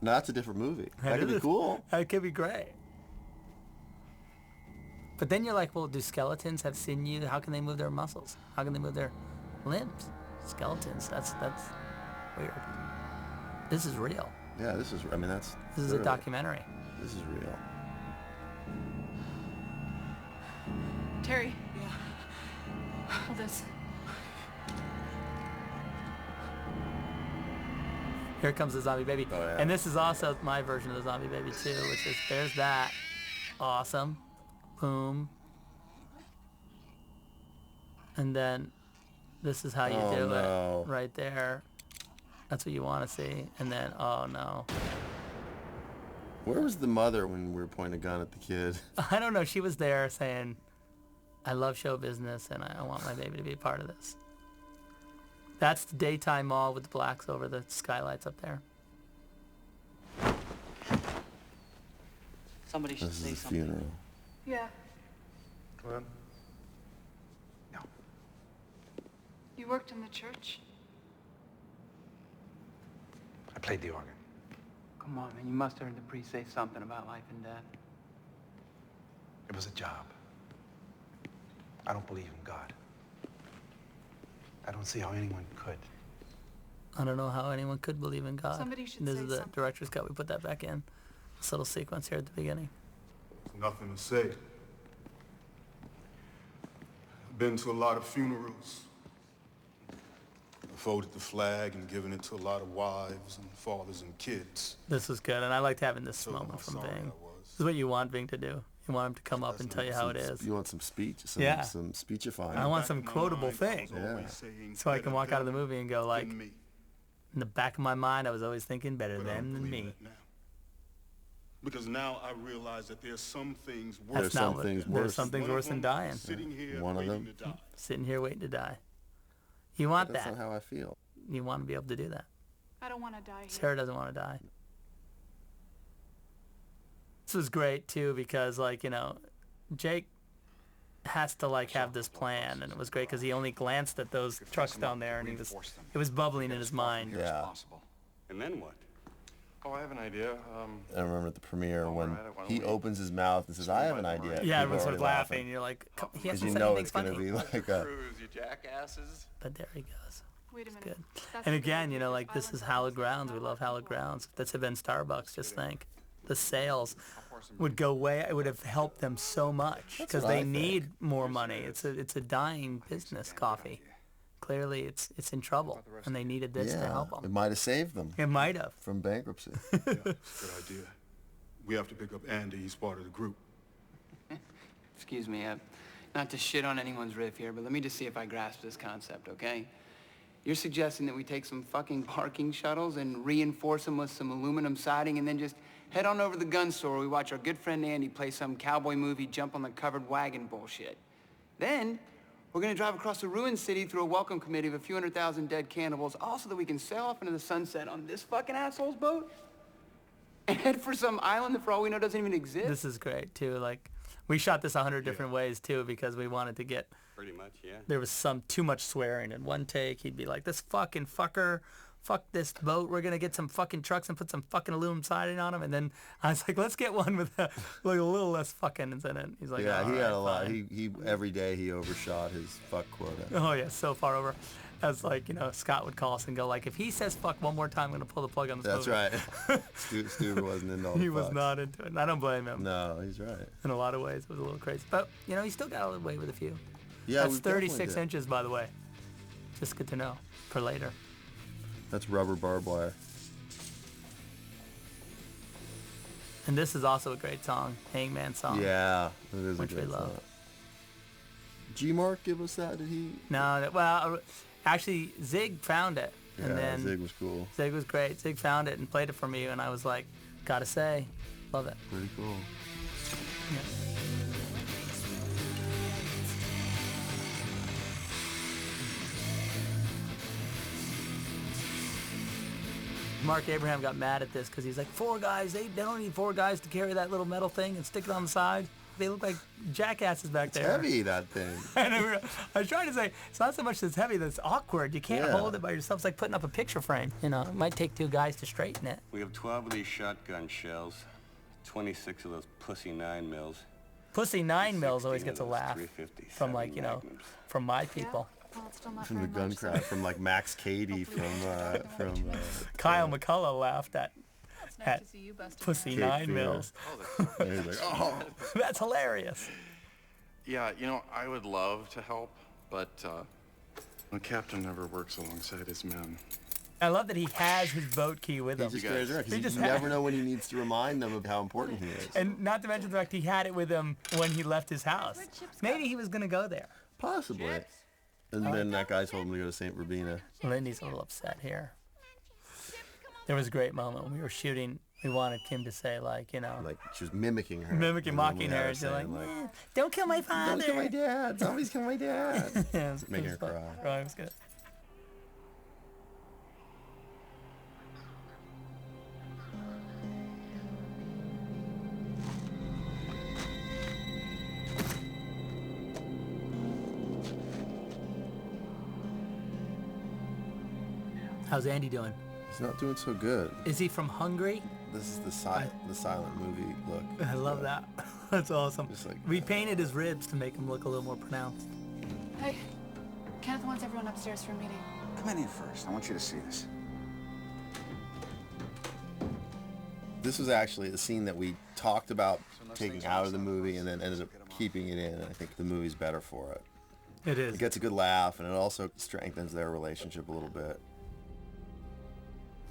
No, that's a different movie. That could be cool. That could be great. But then you're like, well, do skeletons have sinew? How can they move their muscles? How can they move their limbs? Skeletons. That's weird. This is real. Yeah, this is. I mean, that's. This is a documentary. This is real. Terry. Yeah. Hold this. Here comes the zombie baby. Oh, yeah. And this is also my version of the zombie baby too, which is there's that. Awesome. Boom. And then this is how you do it. Right there. That's what you want to see. And then, oh no. Where was the mother when we were pointing a gun at the kid? I don't know. She was there saying, I love show business and I want my baby to be a part of this. That's the daytime mall with the blacks over the skylights up there. Somebody should This say is a something. funeral. Yeah. Come on. You worked in the church? I played the organ. Come on, man. You must have heard the priest say something about life and death. It was a job. I don't believe in God. I don't see how anyone could. I don't know how anyone could believe in God. Somebody should This say is the something. director's cut. We put that back in. This little sequence here at the beginning. Nothing to say. Been to a lot of funerals. Folded the flag and given it to a lot of wives and fathers and kids. This is good, and I liked having this Told them moment how from sorry I Bing. was. This is what you want Bing to do. You want him to come up and tell you how it is. You want some speech? Yeah. Some speechifying. I want some quotable thing. Yeah. So I can walk out of the movie and go like, in the back of my mind, I was always thinking better them than me. Because now I realize that there's some things worse. That's not what, there's some things worse than dying. Sitting here One of waiting them. to die. Sitting here waiting to die. You want That's that. not how I feel. You want to be able to do that. I don't want to die here. Sarah doesn't want to die. This was great too because, like, you know, Jake has to like have this plan, and it was great because he only glanced at those trucks down there, and it was bubbling in his mind. Yeah. And then what? Oh, I have an idea. I remember at the premiere when he opens his mouth and says, "I have an idea." Yeah, People everyone are starts already laughing. You're like, he because hasn't you said know anything it's going to funny. be like a. You jackasses. But there he goes. Wait a minute. Good. That's And the again, big you know, thing. like, this is hallowed grounds. We love hallowed grounds. If this had been Starbucks, just think. The sales would go way. It would have helped them so much because what they I need more money. It's a dying business, coffee. Clearly, it's in trouble, and they needed this to help It them. might have saved them It might have. from bankruptcy. Good idea. We have to pick up Andy. He's part of the group. Excuse me, not to shit on anyone's riff here, but let me just see if I grasp this concept, okay? You're suggesting that we take some fucking parking shuttles and reinforce them with some aluminum siding and then just head on over to the gun store where we watch our good friend Andy play some cowboy movie jump on the covered wagon bullshit. Then, we're gonna drive across the ruined city through a welcome committee of a few 100,000 dead cannibals, all so that we can sail off into the sunset on this fucking asshole's boat and head for some island that for all we know doesn't even exist. This is great too. Like, we shot this 100 different ways too because we wanted to get. Pretty much, yeah. There was too much swearing in one take. He'd be like, "This fucking fucker, fuck this boat. We're gonna get some fucking trucks and put some fucking aluminum siding on them." And then I was like, "Let's get one with like a little less fucking in it." He's like, Yeah, he "All had right, a lot. fine." He every day he overshot his fuck quota. Oh yeah, so far over. As like, you know, Scott would call us and go like, "If he says fuck one more time, I'm gonna pull the plug on this That's movie." right. Stuber wasn't into all the He was fucks. not into it, and I don't blame him. No, he's right. In a lot of ways, it was a little crazy, but you know, he still got away with a few. Yeah, That's we definitely 36 did. inches, by the way. Just good to know for later. That's rubber barbed wire. And this is also a great song, Hangman song. Yeah, it is Which a we great love. song. G-Mark give us that? Did he? No, well, actually, Zig found it, and Yeah, then Zig was cool. Zig was great. Zig found it and played it for me, and I was like, gotta say, love it. Pretty cool. Yeah. Mark Abraham got mad at this because he's like, 4 guys, they don't need 4 guys to carry that little metal thing and stick it on the side. They look like jackasses back there. It's heavy, that thing. And I was trying to say, it's not so much that it's heavy, that it's awkward. You can't hold it by yourself. It's like putting up a picture frame. You know, it might take 2 guys to straighten it. We have 12 of these shotgun shells, 26 of those pussy 9 mils. Pussy 9 mils always gets a laugh from, like, you know, from my people. Well, it's still not From the very gun much, crowd, from like Max Cady, from Kyle McCullough laughed at to see you busted Pussy Cape 9 Fear. mils. And he's like, oh. That's hilarious. Yeah, you know, I would love to help, but the captain never works alongside his men. I love that he has his boat key with him. He just carries it around, 'cause you never know when he needs to remind them of how important he is. And not to mention the fact he had it with him when he left his house. Maybe he was going to go there. Possibly. And then that guy told him to go to St. Verbena. Lindy's a little upset here. There was a great moment when we were shooting. We wanted Kim to say, like, you know. Like, she was mimicking her. Mocking her. And she's like, don't kill my father. Don't kill my dad. Zombies kill my dad. Yeah, making her cry. Oh, it was good. How's Andy doing? He's not doing so good. Is he from Hungary? This is the silent movie look. I love that. That's awesome. Like, we painted his ribs to make him look a little more pronounced. Hey, Kenneth wants everyone upstairs for a meeting. Come in here first. I want you to see this. This was actually the scene that we talked about taking out of the movie and then ended up keeping it in. And I think the movie's better for it. It is. It gets a good laugh, and it also strengthens their relationship a little bit.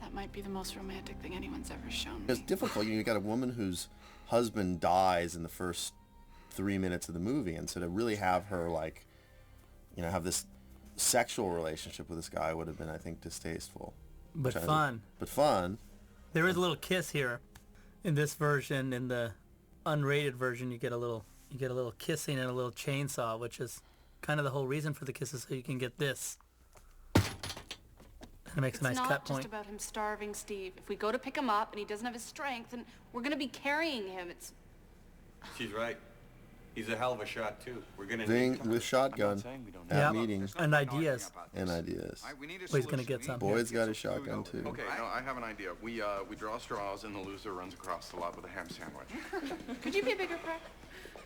That might be the most romantic thing anyone's ever shown me. It's difficult. You got a woman whose husband dies in the first 3 minutes of the movie, and so to really have her, like, you know, have this sexual relationship with this guy would have been, I think, distasteful. But fun. But fun. There is a little kiss here in this version. In the unrated version, you get a little kissing and a little chainsaw, which is kind of the whole reason for the kisses, so you can get this. And it makes a nice cut point. It's not just about him starving Steve. If we go to pick him up and he doesn't have his strength, then we're gonna be carrying him. It's. She's right. He's a hell of a shot, too. We're going to Ving with shotgun at meetings. And ideas. And ideas. Well, he's going to get some. Boyd's got a shotgun, too. Okay, no, I have an idea. We draw straws and the loser runs across the lot with a ham sandwich. Could you be a bigger prick?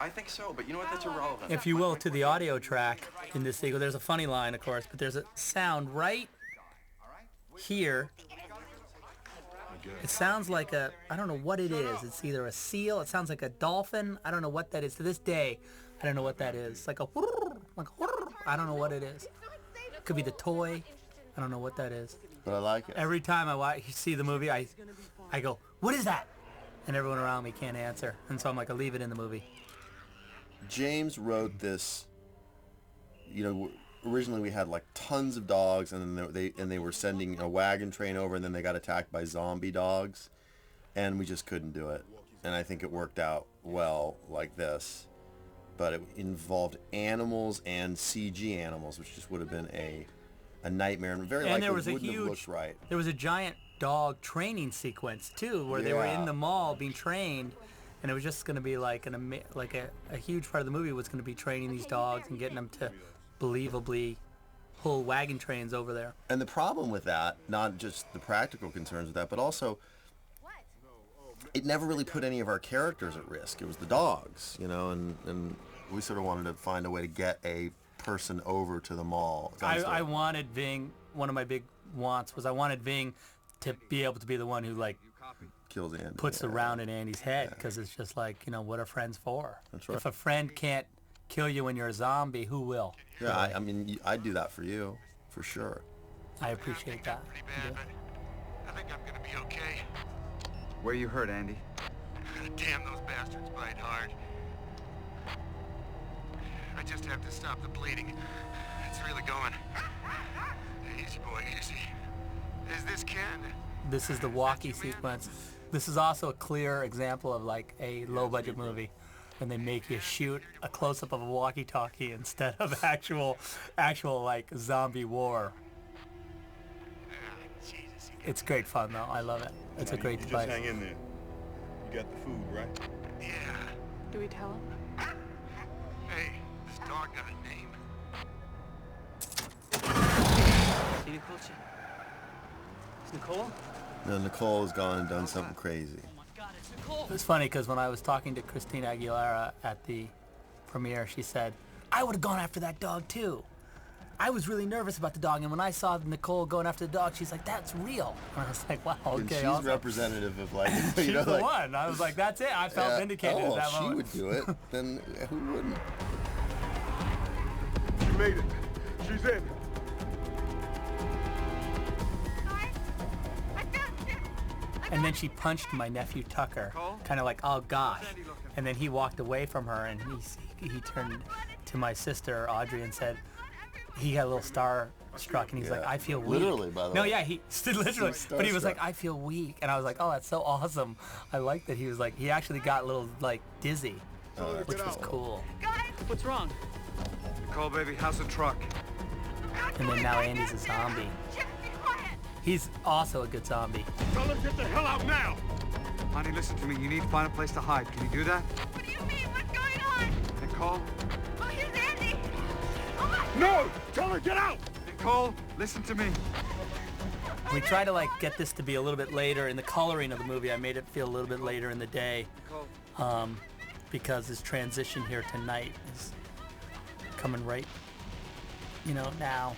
I think so, but you know what? That's irrelevant. If you will, to the audio track in this sequel, there's a funny line, of course, but there's a sound right here. It sounds like a, I don't know what it is. It's either a seal. It sounds like a dolphin. I don't know what that is. To this day, I don't know what that is. Like a I don't know what it is. It could be the toy. I don't know what that is. But I like it. Every time I see the movie, I go, what is that? And everyone around me can't answer. And so I'm like, I'll leave it in the movie. James wrote this, you know, originally we had like tons of dogs, and then they were sending a wagon train over, and then they got attacked by zombie dogs, and we just couldn't do it. And I think it worked out well like this, but it involved animals and CG animals, which just would have been a nightmare, and very likely wouldn't have looked right. There was a giant dog training sequence too, where they were in the mall being trained, and it was just going to be like a huge part of the movie was going to be training these dogs and getting them to believably pull wagon trains over there. And the problem with that, not just the practical concerns with that, but also it never really put any of our characters at risk. It was the dogs, you know, and we sort of wanted to find a way to get a person over to the mall. I wanted Ving, one of my big wants was I wanted Ving to be able to be the one who like kills Andy, puts the round in Andy's head, because it's just like, you know, what are friends for? That's right. If a friend can't kill you when you're a zombie, who will? Yeah, I mean, I'd do that for you, for sure. I appreciate that. I think I'm gonna be okay. Where you hurt, Andy? Damn, those bastards bite hard. I just have to stop the bleeding. It's really going. Easy, boy, easy. Is this Ken? This is the walkie sequence. This is also a clear example of like a low-budget movie, and they make you shoot a close-up of a walkie-talkie instead of actual like zombie war. Jesus, you It's great fun though. I love it. It's a great You device. just hang in there. You got the food, right? Yeah. Do we tell him? Hey, this dog got a name. See Nicole? It's Nicole? No, Nicole has gone and done something crazy. It was funny because when I was talking to Christina Aguilera at the premiere, she said, I would have gone after that dog too. I was really nervous about the dog, and when I saw Nicole going after the dog, she's like, that's real. And I was like, wow, okay, And she's awesome. representative of like, She's you know, the like, one. I was like, that's it. I felt vindicated oh, at that if she moment. would do it, then who wouldn't? She made it. She's in. And then she punched my nephew Tucker, kind of like, oh gosh. And then he walked away from her, and he turned to my sister Audrey and said, he got a little starstruck, and he's like, I feel weak. Literally, by the No, way. yeah, he stood literally, but he was like, starstruck. I feel weak, and I was like, oh, that's so awesome. I like that he was like, he actually got a little like dizzy, which was cool. What's wrong? Nicole, baby, how's the truck? And then now Andy's a zombie. He's also a good zombie. Tell him get the hell out now! Honey, listen to me. You need to find a place to hide. Can you do that? What do you mean? What's going on? Nicole? Oh, here's Andy. Oh, my. No! Tell her, get out! Nicole, listen to me. We try to like get this to be a little bit later in the coloring of the movie. I made it feel a little bit later in the day, because this transition here tonight is coming right, now,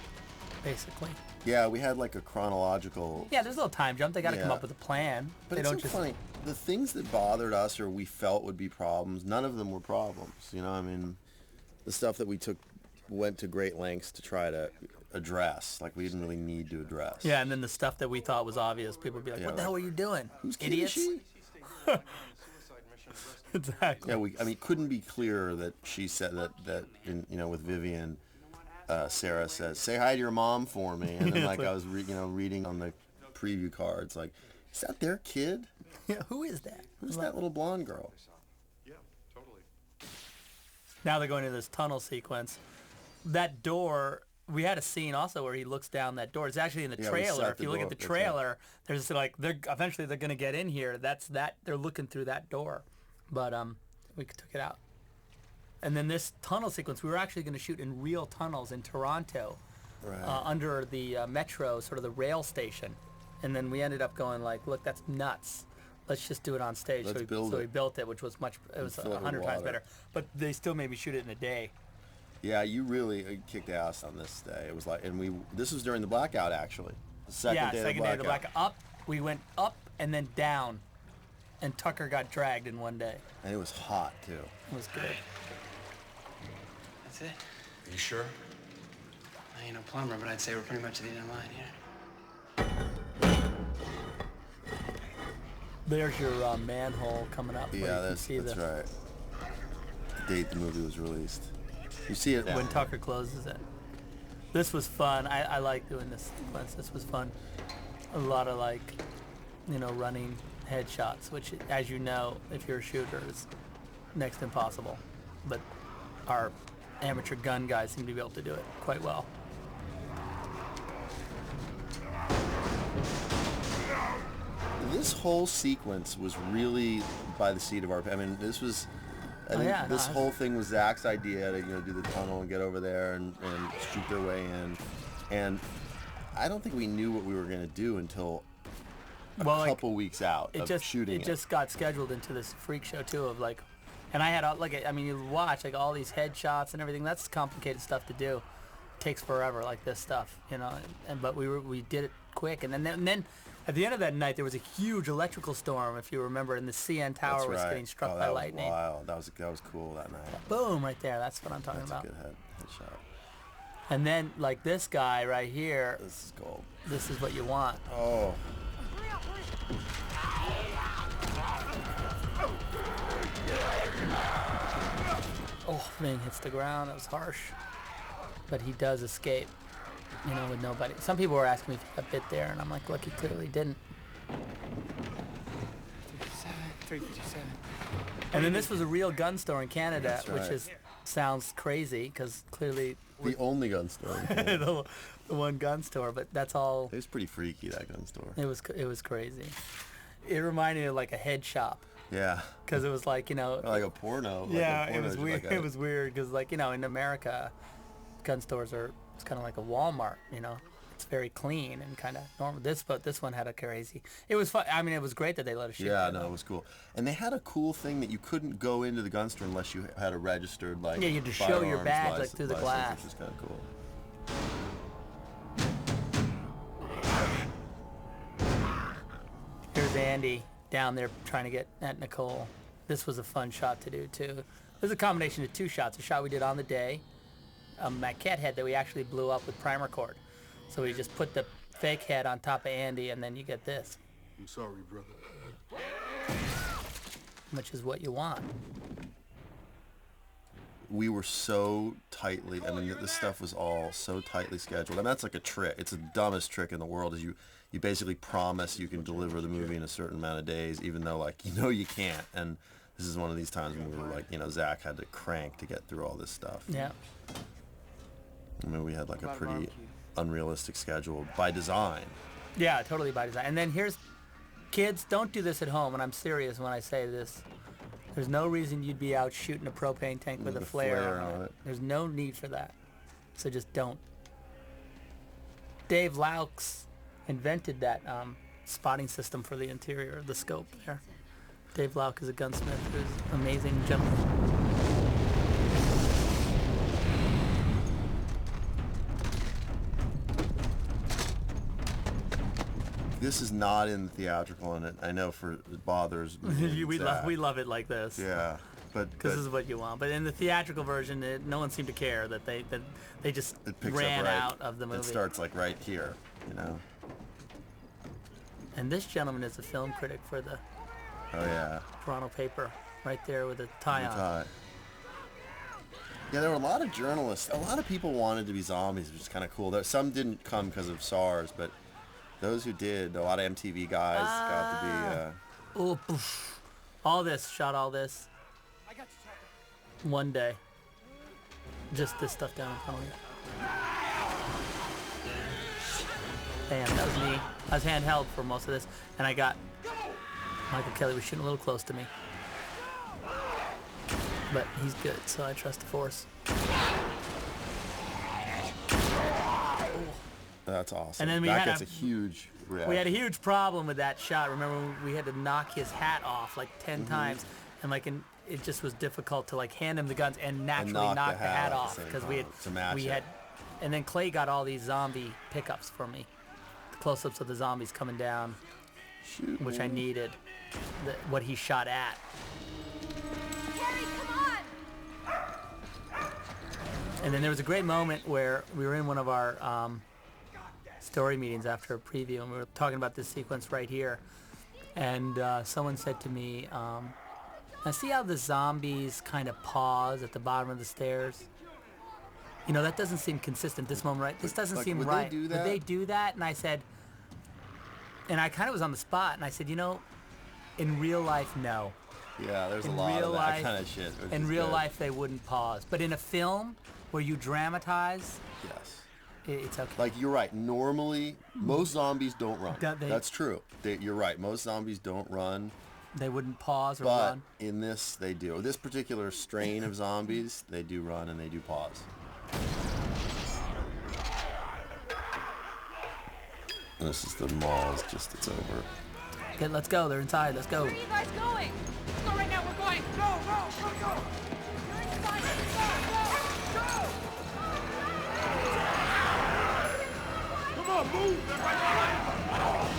basically. Yeah, we had like a chronological. Yeah, there's a little time jump. They got to come Yeah. up with a plan. But they it's don't so just. funny. The things that bothered us or we felt would be problems, none of them were problems. I mean, the stuff that we went to great lengths to try to address, like we didn't really need to address. Yeah, and then the stuff that we thought was obvious, people would be like, "What the hell are you doing, Who's idiots?" she? Exactly. Yeah, it couldn't be clearer that she said that with Vivian, Sarah says, "Say hi to your mom for me," and then like I was reading on the preview cards, like, is that their kid? Yeah, who is that? Who's that little blonde girl? Yeah, totally. Now they're going to this tunnel sequence. That door, we had a scene also where he looks down that door. It's actually in the Yeah, we trailer. set If the you look door, at the that's right. trailer, there's like eventually they're going to get in here. They're looking through that door, but we took it out. And then this tunnel sequence, we were actually going to shoot in real tunnels in Toronto, Right. under the metro, sort of the rail station. And then we ended up going like, look, that's nuts. Let's just do it on stage. Let's so build we it. built it, which was And was fill it with 100 times water. better. But they still made me shoot it in a day. Yeah, you really kicked ass on this day. It was like, and this was during the blackout actually. The second day of the blackout. Up. We went up and then down, and Tucker got dragged in one day. And it was hot too. It was good. That's it. Are you sure? I ain't no plumber, but I'd say we're pretty much at the end of the line here. There's your manhole coming up. where you Yeah, can that's see right. The date the movie was released. You see it when Tucker closes it. This was fun. I like doing this sequence. This was fun. A lot of running headshots, which, as you know, if you're a shooter, is next to impossible. But our amateur gun guys seem to be able to do it quite well. This whole sequence was really by the seat of our. I mean, this was. I think this whole thing was Zach's idea to do the tunnel and get over there and shoot their way in, and I don't think we knew what we were going to do until a couple weeks out of shooting it. Just got scheduled into this freak show too of like, and I had you watch like all these headshots and everything. That's complicated stuff to do. It takes forever, like this stuff, but we did it quick, and then. At the end of that night, there was a huge electrical storm, if you remember, and the CN tower was getting struck by lightning. Wow, that was cool that night. Boom, right there. That's what I'm talking about. That's a good headshot. And then, like this guy right here. This is gold. This is what you want. Oh. Oh, Ming hits the ground. That was harsh. But he does escape. With nobody. Some people were asking me if he got bit there, and I'm like, look, he clearly didn't. 357. And then this was a real gun store in Canada, That's right. which sounds crazy, because clearly The only gun store. the one gun store, but that's all. It was pretty freaky, that gun store. It was crazy. It reminded me of like a head shop. Yeah. Because it was like, you know. Like a porno. Yeah, like a porno, it was weird. Like It was weird because, like, you know, in America, gun stores it's kind of like a Walmart, you know. It's very clean and kind of normal. This one had a crazy. It was fun. I mean, it was great that they let us shoot. Yeah, no, it was cool. And they had a cool thing that you couldn't go into the gun store unless you had a registered, like, yeah, you had to show your badge, like, through the glass. Which is kind of cool. Here's Andy down there trying to get at Nicole. This was a fun shot to do, too. This is a combination of two shots. A shot we did on the day, a maquette head that we actually blew up with primer cord. So we just put the fake head on top of Andy, and then you get this. I'm sorry, brother. Which is what you want. We were so tightly, I mean, this stuff was all so tightly scheduled. And that's like a trick. It's the dumbest trick in the world is you basically promise you can deliver the movie in a certain amount of days, even though, like, you know you can't. And this is one of these times when we were like, you know, Zack had to crank to get through all this stuff. Yeah. I mean, we had like a pretty unrealistic schedule by design. Yeah, totally by design. And then here's, kids, don't do this at home, and I'm serious when I say this. There's no reason you'd be out shooting a propane tank with a flare on it. There's no need for that. So just don't. Dave Laux invented that spotting system for the interior of the scope there. Dave Laux is a gunsmith who's an amazing gentleman. This is not in the theatrical, and I know it bothers me. we love it like this. Yeah, but because this is what you want. But in the theatrical version, no one seemed to care that they just ran out of the movie. It starts like right here, you know. And this gentleman is a film critic for the Toronto paper, right there with a tie on. Yeah, there were a lot of journalists. A lot of people wanted to be zombies, which is kind of cool. Some didn't come because of SARS, but those who did, a lot of MTV guys got to be. Oh, all this, shot all this. One day. Just this stuff down in front of me. Bam, that was me. I was handheld for most of this, and I got Michael Kelly was shooting a little close to me. But he's good, so I trust the force. That's awesome. And then we that had gets a huge reaction. We had a huge problem with that shot. Remember, we had to knock his hat off like 10 times, and it just was difficult to like hand him the guns and naturally knock the hat off because we had, and then Clay got all these zombie pickups for me, the close-ups of the zombies coming down, which I needed, what he shot at. Harry, come on! And then there was a great moment where we were in one of our story meetings after a preview, and we were talking about this sequence right here, and someone said to me, now see how the zombies kind of pause at the bottom of the stairs? You know, that doesn't seem consistent, this moment, right? This doesn't seem right. Would they do that? And I said, and I kind of was on the spot, and I said, you know, in real life, no. Yeah, there's a lot of that kind of shit. In real life, they wouldn't pause. But in a film where you dramatize, yes. It's okay. Like, you're right. Normally, most zombies don't run. That's true. You're right. Most zombies don't run. They wouldn't pause or But run. in this, they do. This particular strain of zombies, they do run and they do pause. And this is the mall. It's over. Okay, let's go. They're inside. Let's go. Where are you guys going? Let's go right now. We're going. Go, go, go, go. You're inside. Go, go, go. Come on, move! They're right behind us!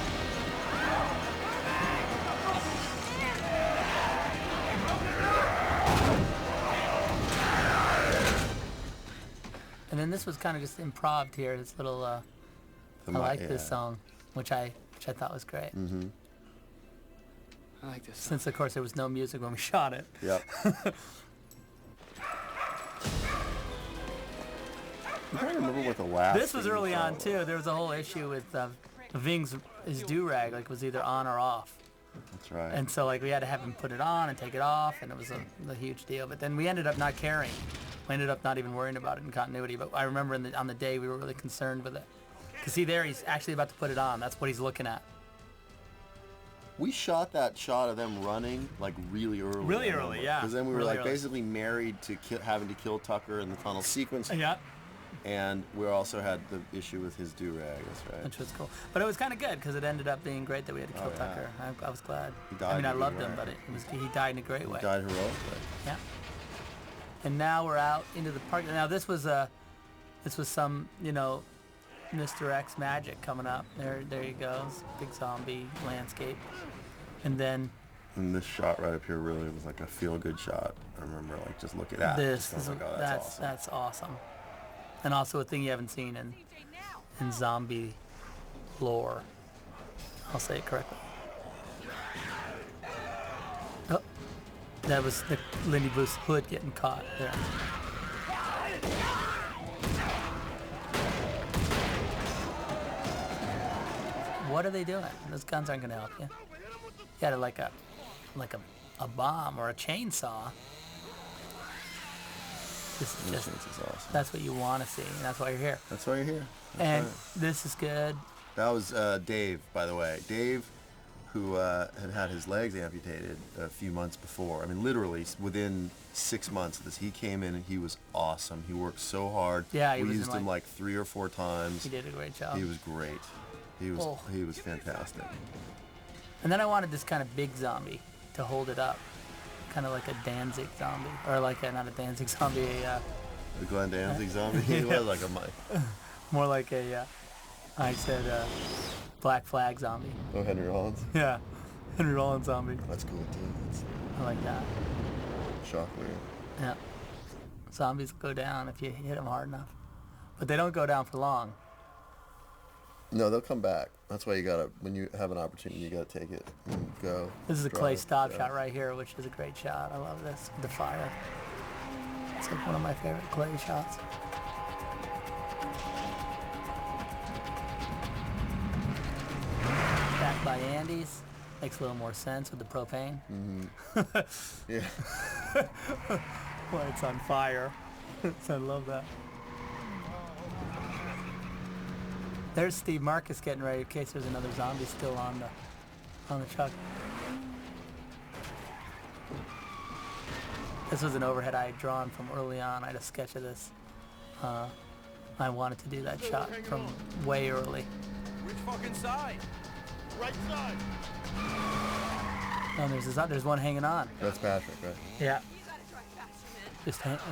And then this was kind of just improv here. This little, I like this song, which I thought was great. Mm-hmm. I like this song. Since of course there was no music when we shot it. Yep. I'm trying to remember what the last. This was thing early we on shot too. There was a whole issue with Ving's his do-rag, like was either on or off. That's right. And so like we had to have him put it on and take it off, and it was a huge deal. But then we ended up not caring. We ended up not even worrying about it in continuity. But I remember on the day we were really concerned with it. Because see there, he's actually about to put it on. That's what he's looking at. We shot that shot of them running like really early. Really early, yeah. Because then we were Really like early. basically married to having to kill Tucker in the tunnel sequence. Yeah. And we also had the issue with his do-rag, that's right. Which was cool. But it was kind of good because it ended up being great that we had to kill Oh, yeah. Tucker. I was glad. He died I mean, I really loved him, well. but he died in a great way. He died heroically. Yeah. And now we're out into the park. Now this was some, you know, Mr. X magic coming up. There you go. Big zombie landscape. And then And this shot right up here really was like a feel-good shot. I remember like just looking at this it. I was like, oh, that's awesome. And also a thing you haven't seen in zombie lore. I'll say it correctly. Oh, that was the Lindy Booth's hood getting caught there. What are they doing? Those guns aren't going to help you. You got to like a bomb or a chainsaw. This is just, awesome. That's what you want to see, and that's why you're here. That's why you're here. That's And right. this is good. That was Dave, by the way. Dave, who had his legs amputated a few months before. I mean, literally within 6 months of this, he came in and he was awesome. He worked so hard. Yeah, he we was in, used him like 3 or 4 times. He did a great job. He was great. He was fantastic. And then I wanted this kind of big zombie to hold it up, kind of like a Danzig zombie, or like not a Danzig zombie, The Glenn Danzig zombie. He was like a more like a, I said Black Flag zombie. Oh, Henry Rollins. Yeah, Henry Rollins zombie. That's cool too. I like that. Shockwave. Yeah. Zombies go down if you hit them hard enough, but they don't go down for long. No, they'll come back. That's why you gotta, when you have an opportunity, you gotta take it and go. This is a Clay drive, stop yeah. shot right here, which is a great shot. I love this. The fire. It's like one of my favorite Clay shots. Back by Andy's. Makes a little more sense with the propane. Mm-hmm. Yeah. Well, it's on fire. So I love that. There's Steve Marcus getting ready in case there's another zombie still on the truck. This was an overhead I had drawn from early on. I had a sketch of this. I wanted to do that shot from way early. Which fucking side? Right side. Oh, there's one hanging on. That's Patrick, right? Yeah.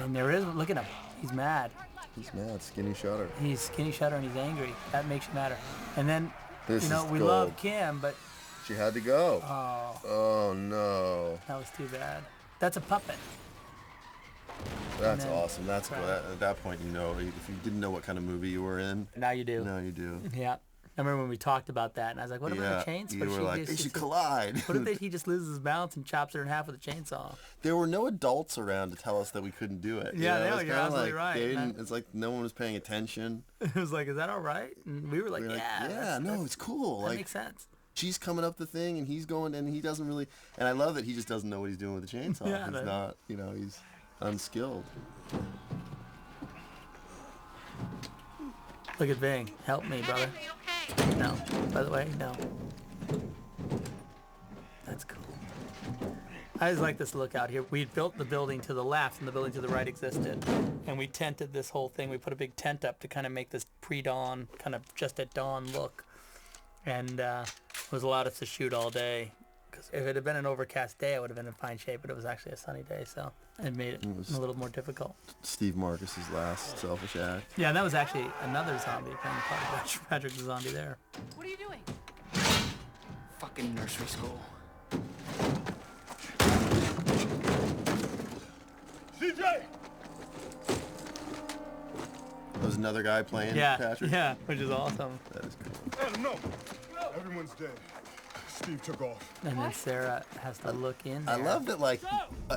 And there is. Look at him. He's mad. He's mad. Skinny Shutter. He's Skinny Shutter and he's angry. That makes you madder. And then, This you know, is we gold. love Kim, but She had to go. oh, Oh no. that was too bad. That's a puppet. That's then- awesome. That's Right. at that point, you know, if you didn't know what kind of movie you were in. Now you do. Now you do. Yeah. I remember when we talked about that, and I was like, what about the chainsaw? you were like, they should collide. What if he just loses his balance and chops her in half with a chainsaw? There were no adults around to tell us that we couldn't do it. Yeah, you know? no, It was you're kinda absolutely like, right. they didn't- it's like no one was paying attention. It was like, is that all right? And we were like, We were like, yeah. yeah, no, it's cool. That Like, makes sense. she's coming up the thing, and he's going, and he doesn't really. And I love that he just doesn't know what he's doing with the chainsaw. Yeah, He's no. not, you know, he's unskilled. Look at Ving. Help me, brother. No. By the way, no. That's cool. I just like this look out here. We built the building to the left and the building to the right existed. And we tented this whole thing. We put a big tent up to kind of make this pre-dawn, kind of just at dawn look. And it was allowed us to shoot all day. Because if it had been an overcast day, I would have been in fine shape, but it was actually a sunny day, so it made it a little more difficult. Steve Marcus's last selfish act. Yeah, and that was actually another zombie playing part of Patrick's zombie there. What are you doing? Fucking nursery school. CJ! There was another guy playing Yeah, Patrick. yeah, which is awesome. That is cool. Adam, no. Everyone's dead. Steve took off. And then Sarah has to look in there. I love that, like,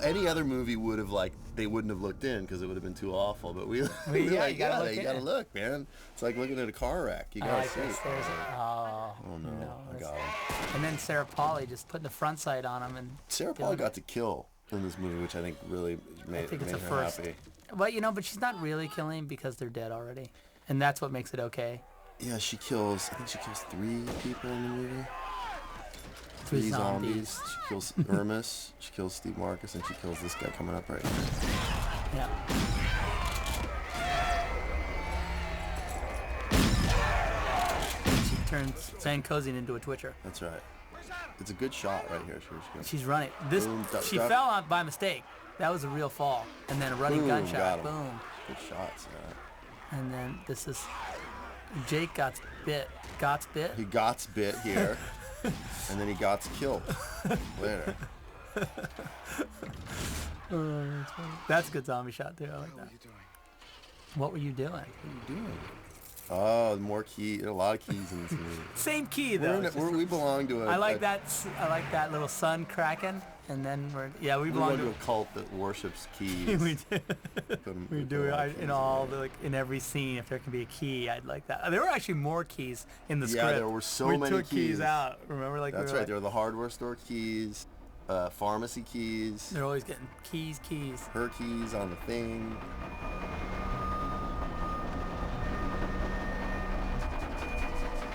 any other movie would have, like, they wouldn't have looked in because it would have been too awful. But we Yeah, like, you gotta you gotta look, man. It's like looking at a car wreck. You I gotta like see. this. Oh no, I got him. And then Sarah Polley just putting the front sight on him and. Sarah Polley got to kill in this movie, which I think really made it's a her first. happy. But but she's not really killing because they're dead already, and that's what makes it okay. Yeah, she kills. I think she kills 3 people in the movie. 3 zombies. She kills Hermes. She kills Steve Marcus, and she kills this guy coming up right here. Yeah. She turns Van Cozen into a twitcher. That's right. It's a good shot right here. She's running. This Boom, she fell on by mistake. That was a real fall, and then a running gunshot. Got him. Boom. Good shots. And then this is Jake got bit. He got bit here, and then he got killed later. That's a good zombie shot too. I like that. What were you doing? What are you doing? Oh, more key. A lot of keys in this movie. Same key though. We belong to a. I like that. I like that little sun cracking, and then we belong to a cult that worships keys. We do. We do it in all in every scene. If there can be a key, I'd like that. There were actually more keys in the script. Yeah, there were so many keys. We took keys out. Remember, That's right. There were the hardware store keys, pharmacy keys. They're always getting keys. Her keys on the thing.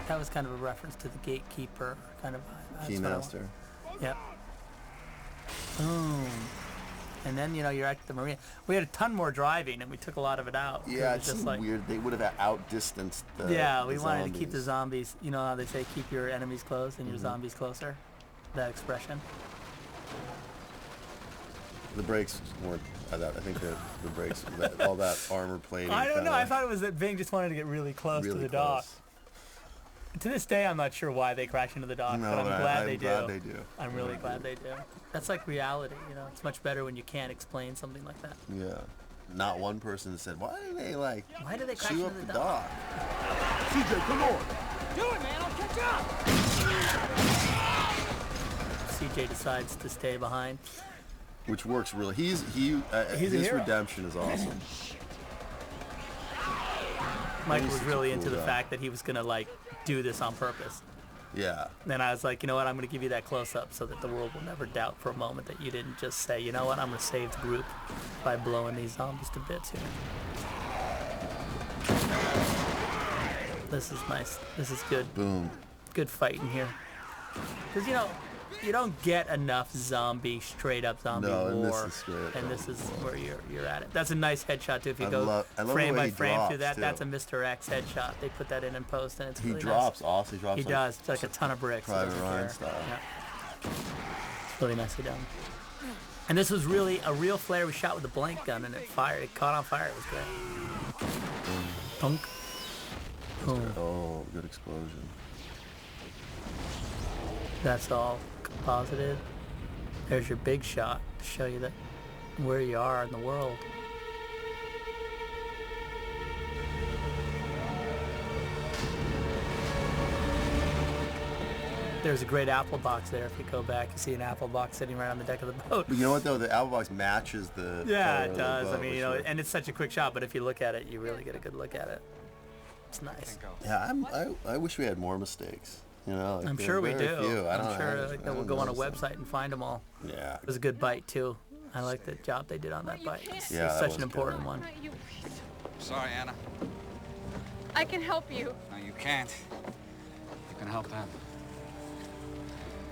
That was kind of a reference to the gatekeeper kind of vibe. Keymaster. Yep. Boom. And then you're at the marina. We had a ton more driving, and we took a lot of it out. Yeah, it's just weird. They would have outdistanced the. Yeah, we the wanted zombies. to keep the zombies. You know how they say keep your enemies close and your zombies closer. That expression. The brakes weren't. I think the brakes, all that armor plating. I don't know. I thought it was that Bing just wanted to get really close to the dock. To this day, I'm not sure why they crash into the dock, No, but I'm glad they glad do. they do. I'm really glad they do. That's like reality, It's much better when you can't explain something like that. Yeah. Not one person said, why do they Why do they crash chew into up the the dock? CJ, come on. Do it, man. I'll catch up. CJ decides to stay behind. Which works really. He's a his hero. redemption is awesome. Mike was really into the fact that he was going to do this on purpose. Yeah. Then I was like, you know what, I'm going to give you that close-up so that the world will never doubt for a moment that you didn't just say, you know what, I'm going to save the group by blowing these zombies to bits here. This is nice. This is good. Boom. Good fighting here. Because, you don't get enough straight up zombie war. And this is straight up and this is where you're at it. That's a nice headshot too. If you go I love frame the way by he frame drops, through that, too. that's a Mr. X headshot. They put that in post, and it's He really drops nice. off. He drops. He does. It's like a ton of bricks. Private Ryan style. Yeah. It's really nicely done. And this was really a real flare. We shot with a blank gun, and it fired. It caught on fire. It was great. Punk. Oh, good explosion. That's all composited. There's your big shot to show you that where you are in the world. There's a great apple box there. If you go back, you see an apple box sitting right on the deck of the boat. But you know what though? The apple box matches the. Yeah, color it does. of the boat, I mean, and it's such a quick shot. But if you look at it, you really get a good look at it. It's nice. Yeah, I wish we had more mistakes. I'm sure we do. Few. I'm sure we'll go on a website and find them all. Yeah. It was a good bite too. I like the job they did on that bite. It's such an important one. Sorry, Anna. I can help you. No, you can't. You can help them.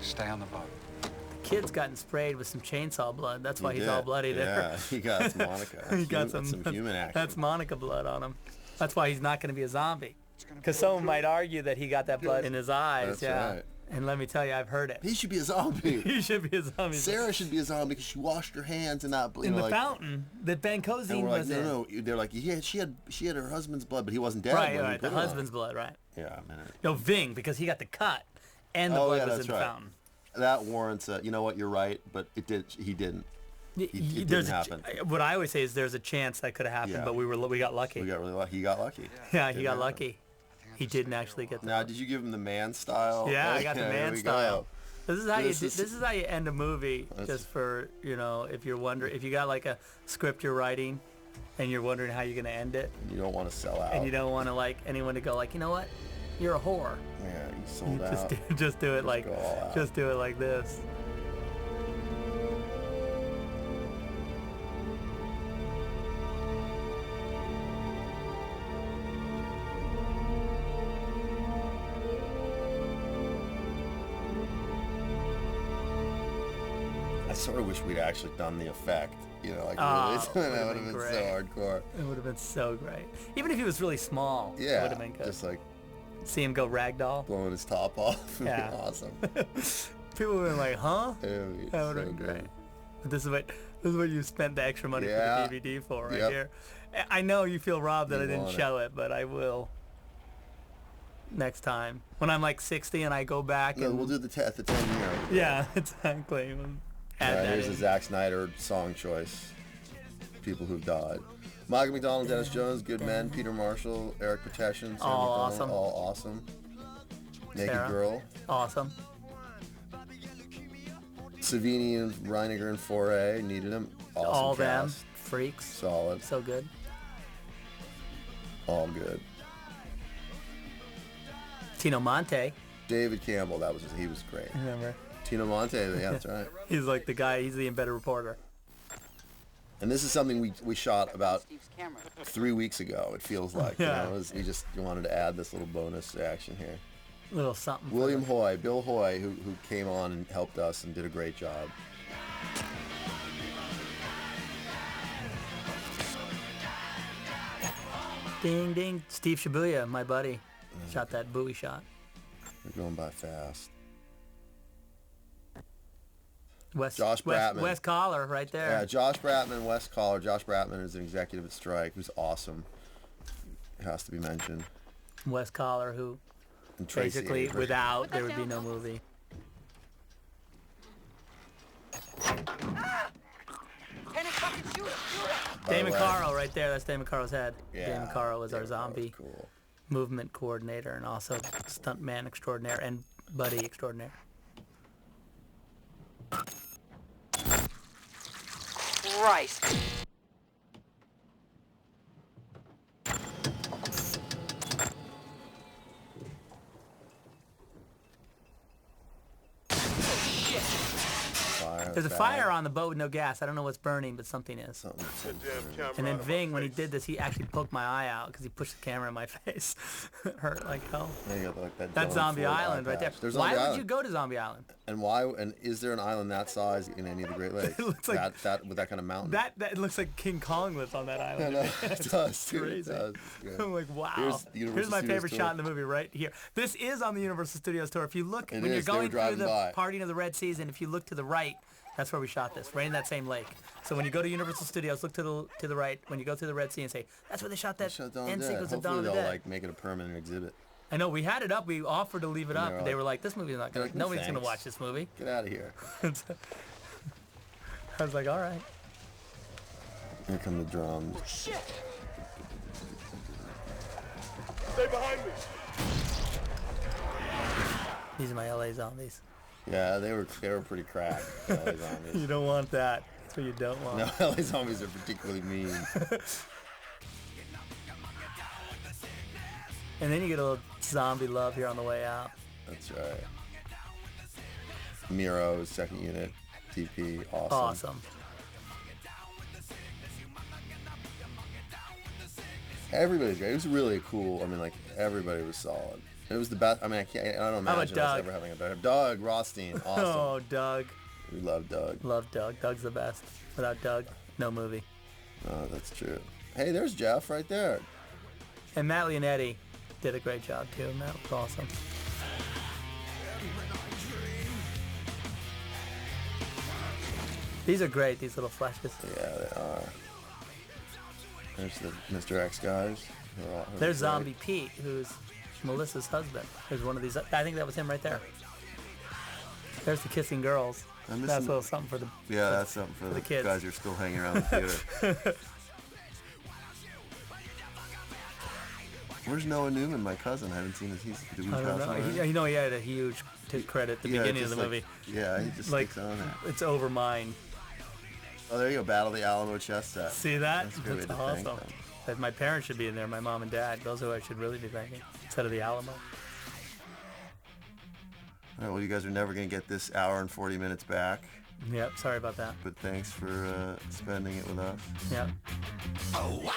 Stay on the boat. The kid's gotten sprayed with some chainsaw blood. That's why he's all bloody there. Yeah, he got some Monica. He got some human action. That's Monica blood on him. That's why he's not going to be a zombie. Because someone might argue that he got that blood in his eyes. That's right. And let me tell you, I've heard it. He should be a zombie. He should be a zombie. Sarah should be a zombie because she washed her hands and not in the fountain that Ben Cozine was in. No, they're like, yeah, she had her husband's blood, but he wasn't dead. Right, the husband's blood, right? Yeah, man. No, Ving, because he got the cut, and the blood was in the fountain. That warrants. You know what? You're right, but he didn't. It didn't happen. What I always say is there's a chance that could have happened, but we got lucky. We got really lucky. He got lucky. Yeah, he got lucky. He didn't actually get the Now, did you give him the man style? Yeah, I got the man style. This is how you end a movie. Just for if you're wondering, if you got like a script you're writing, and you're wondering how you're gonna end it. You don't want to sell out. And you don't want to like anyone to go like, you know what, you're a whore. Yeah, you sold out. Just do it like this. I sort of wish we'd actually done the effect. Really, that would have been so hardcore. It would have been so great. Even if he was really small, it would have been good. Just like see him go ragdoll, blowing his top off. Would be awesome. People would have been like, huh? That would have been great. This is what you spent the extra money for the DVD for right here. I know you feel robbed that I didn't show it, but I will next time when I'm like 60 and I go back. No, we'll do the 10 year. Yeah, exactly. Here's a Zack Synder song choice. People who've died. Michael McDonald, Dennis Jones, Good Men, Peter Marshall, Eric Peteshin, all awesome. All awesome. Naked Sarah. Girl. Awesome. Savini and Reiniger and Foray needed him. Awesome all cast. them freaks. Solid. So good. All good. Tino Monte. David Campbell, he was great. Remember? Tino Monte, yeah, that's right. He's like the guy, he's the embedded reporter. And this is something we shot about 3 weeks ago, it feels like. Yeah. You wanted to add this little bonus action here. Little something. William Hoy, Bill Hoy, who came on and helped us and did a great job. Ding, ding. Steve Shibuya, my buddy, shot that buoy shot. We're going by fast. Josh Bratman. Wes Collar, right there. Yeah, Josh Bratman, Wes Collar. Josh Bratman is an executive at Strike, who's awesome. It has to be mentioned. Wes Collar, who basically, without, there would be no movie. Damon Carl, right there. That's Damon Carl's head. Yeah, Damon Carl was our zombie cool. movement coordinator and also stuntman extraordinaire and buddy extraordinaire. Christ. There's a fire on the boat with no gas. I don't know what's burning, but something is. And then Ving, when he did this, he actually poked my eye out because he pushed the camera in my face. It hurt like hell. Yeah, you got like That's Zombie Island right there. Why would you go to Zombie Island? And why? And is there an island that size in any of the Great Lakes? It looks like that with that kind of mountain. That looks like King Kong lives on that island. I know, it does. Crazy. It does. Yeah. I'm like, wow. Here's my favorite shot in the movie right here. This is on the Universal Studios tour. If you look, when you're going through the parting of the Red Season, if you look to the right, that's where we shot this, right in that same lake. So when you go to Universal Studios, look to the right. When you go through the Red Sea and say, that's where they shot that end sequence of Dawn of the Dead. They'll like make it a permanent exhibit. I know, we had it up. We offered to leave it up. But they were like, this movie's not good. Nobody's going to watch this movie. Get out of here. I was like, all right. Here come the drums. Oh, shit. Stay behind me. These are my LA zombies. Yeah, they were pretty cracked. LA zombies. You don't want that. That's what you don't want. No, LA zombies are particularly mean. And then you get a little zombie love here on the way out. That's right. Miro's second unit, TP, awesome. Awesome. Everybody's great. It was really cool. I mean, like, everybody was solid. It was the best. I mean, I don't imagine us ever having a better. Doug Rothstein, awesome. Oh, Doug. We love Doug. Love Doug. Doug's the best. Without Doug, no movie. Oh, that's true. Hey, there's Jeff right there. And Matt Leonetti did a great job too. Matt was awesome. These are great, these little flashes. Yeah, they are. There's the Mr. X guys. There's Zombie Pete, who's Melissa's husband. There's one of these. I think that was him right there. There's the kissing girls. That's a little something for the. Yeah, that's something for the kids. Guys who are still hanging around the theater. Where's Noah Newman, my cousin? I haven't seen his. Did we I don't pass know. on He, you know, he had a huge credit at the beginning of the movie. Yeah, he just like, sticks on there. It's over mine. Oh, there you go. Battle of the Alamo chess set. See that? That's a good way That's to thank awesome. them. That my parents should be in there, my mom and dad. Those are who I should really be thanking instead of the Alamo. All right, well, you guys are never going to get this hour and 40 minutes back. Yep, sorry about that. But thanks for spending it with us. Yep. Oh,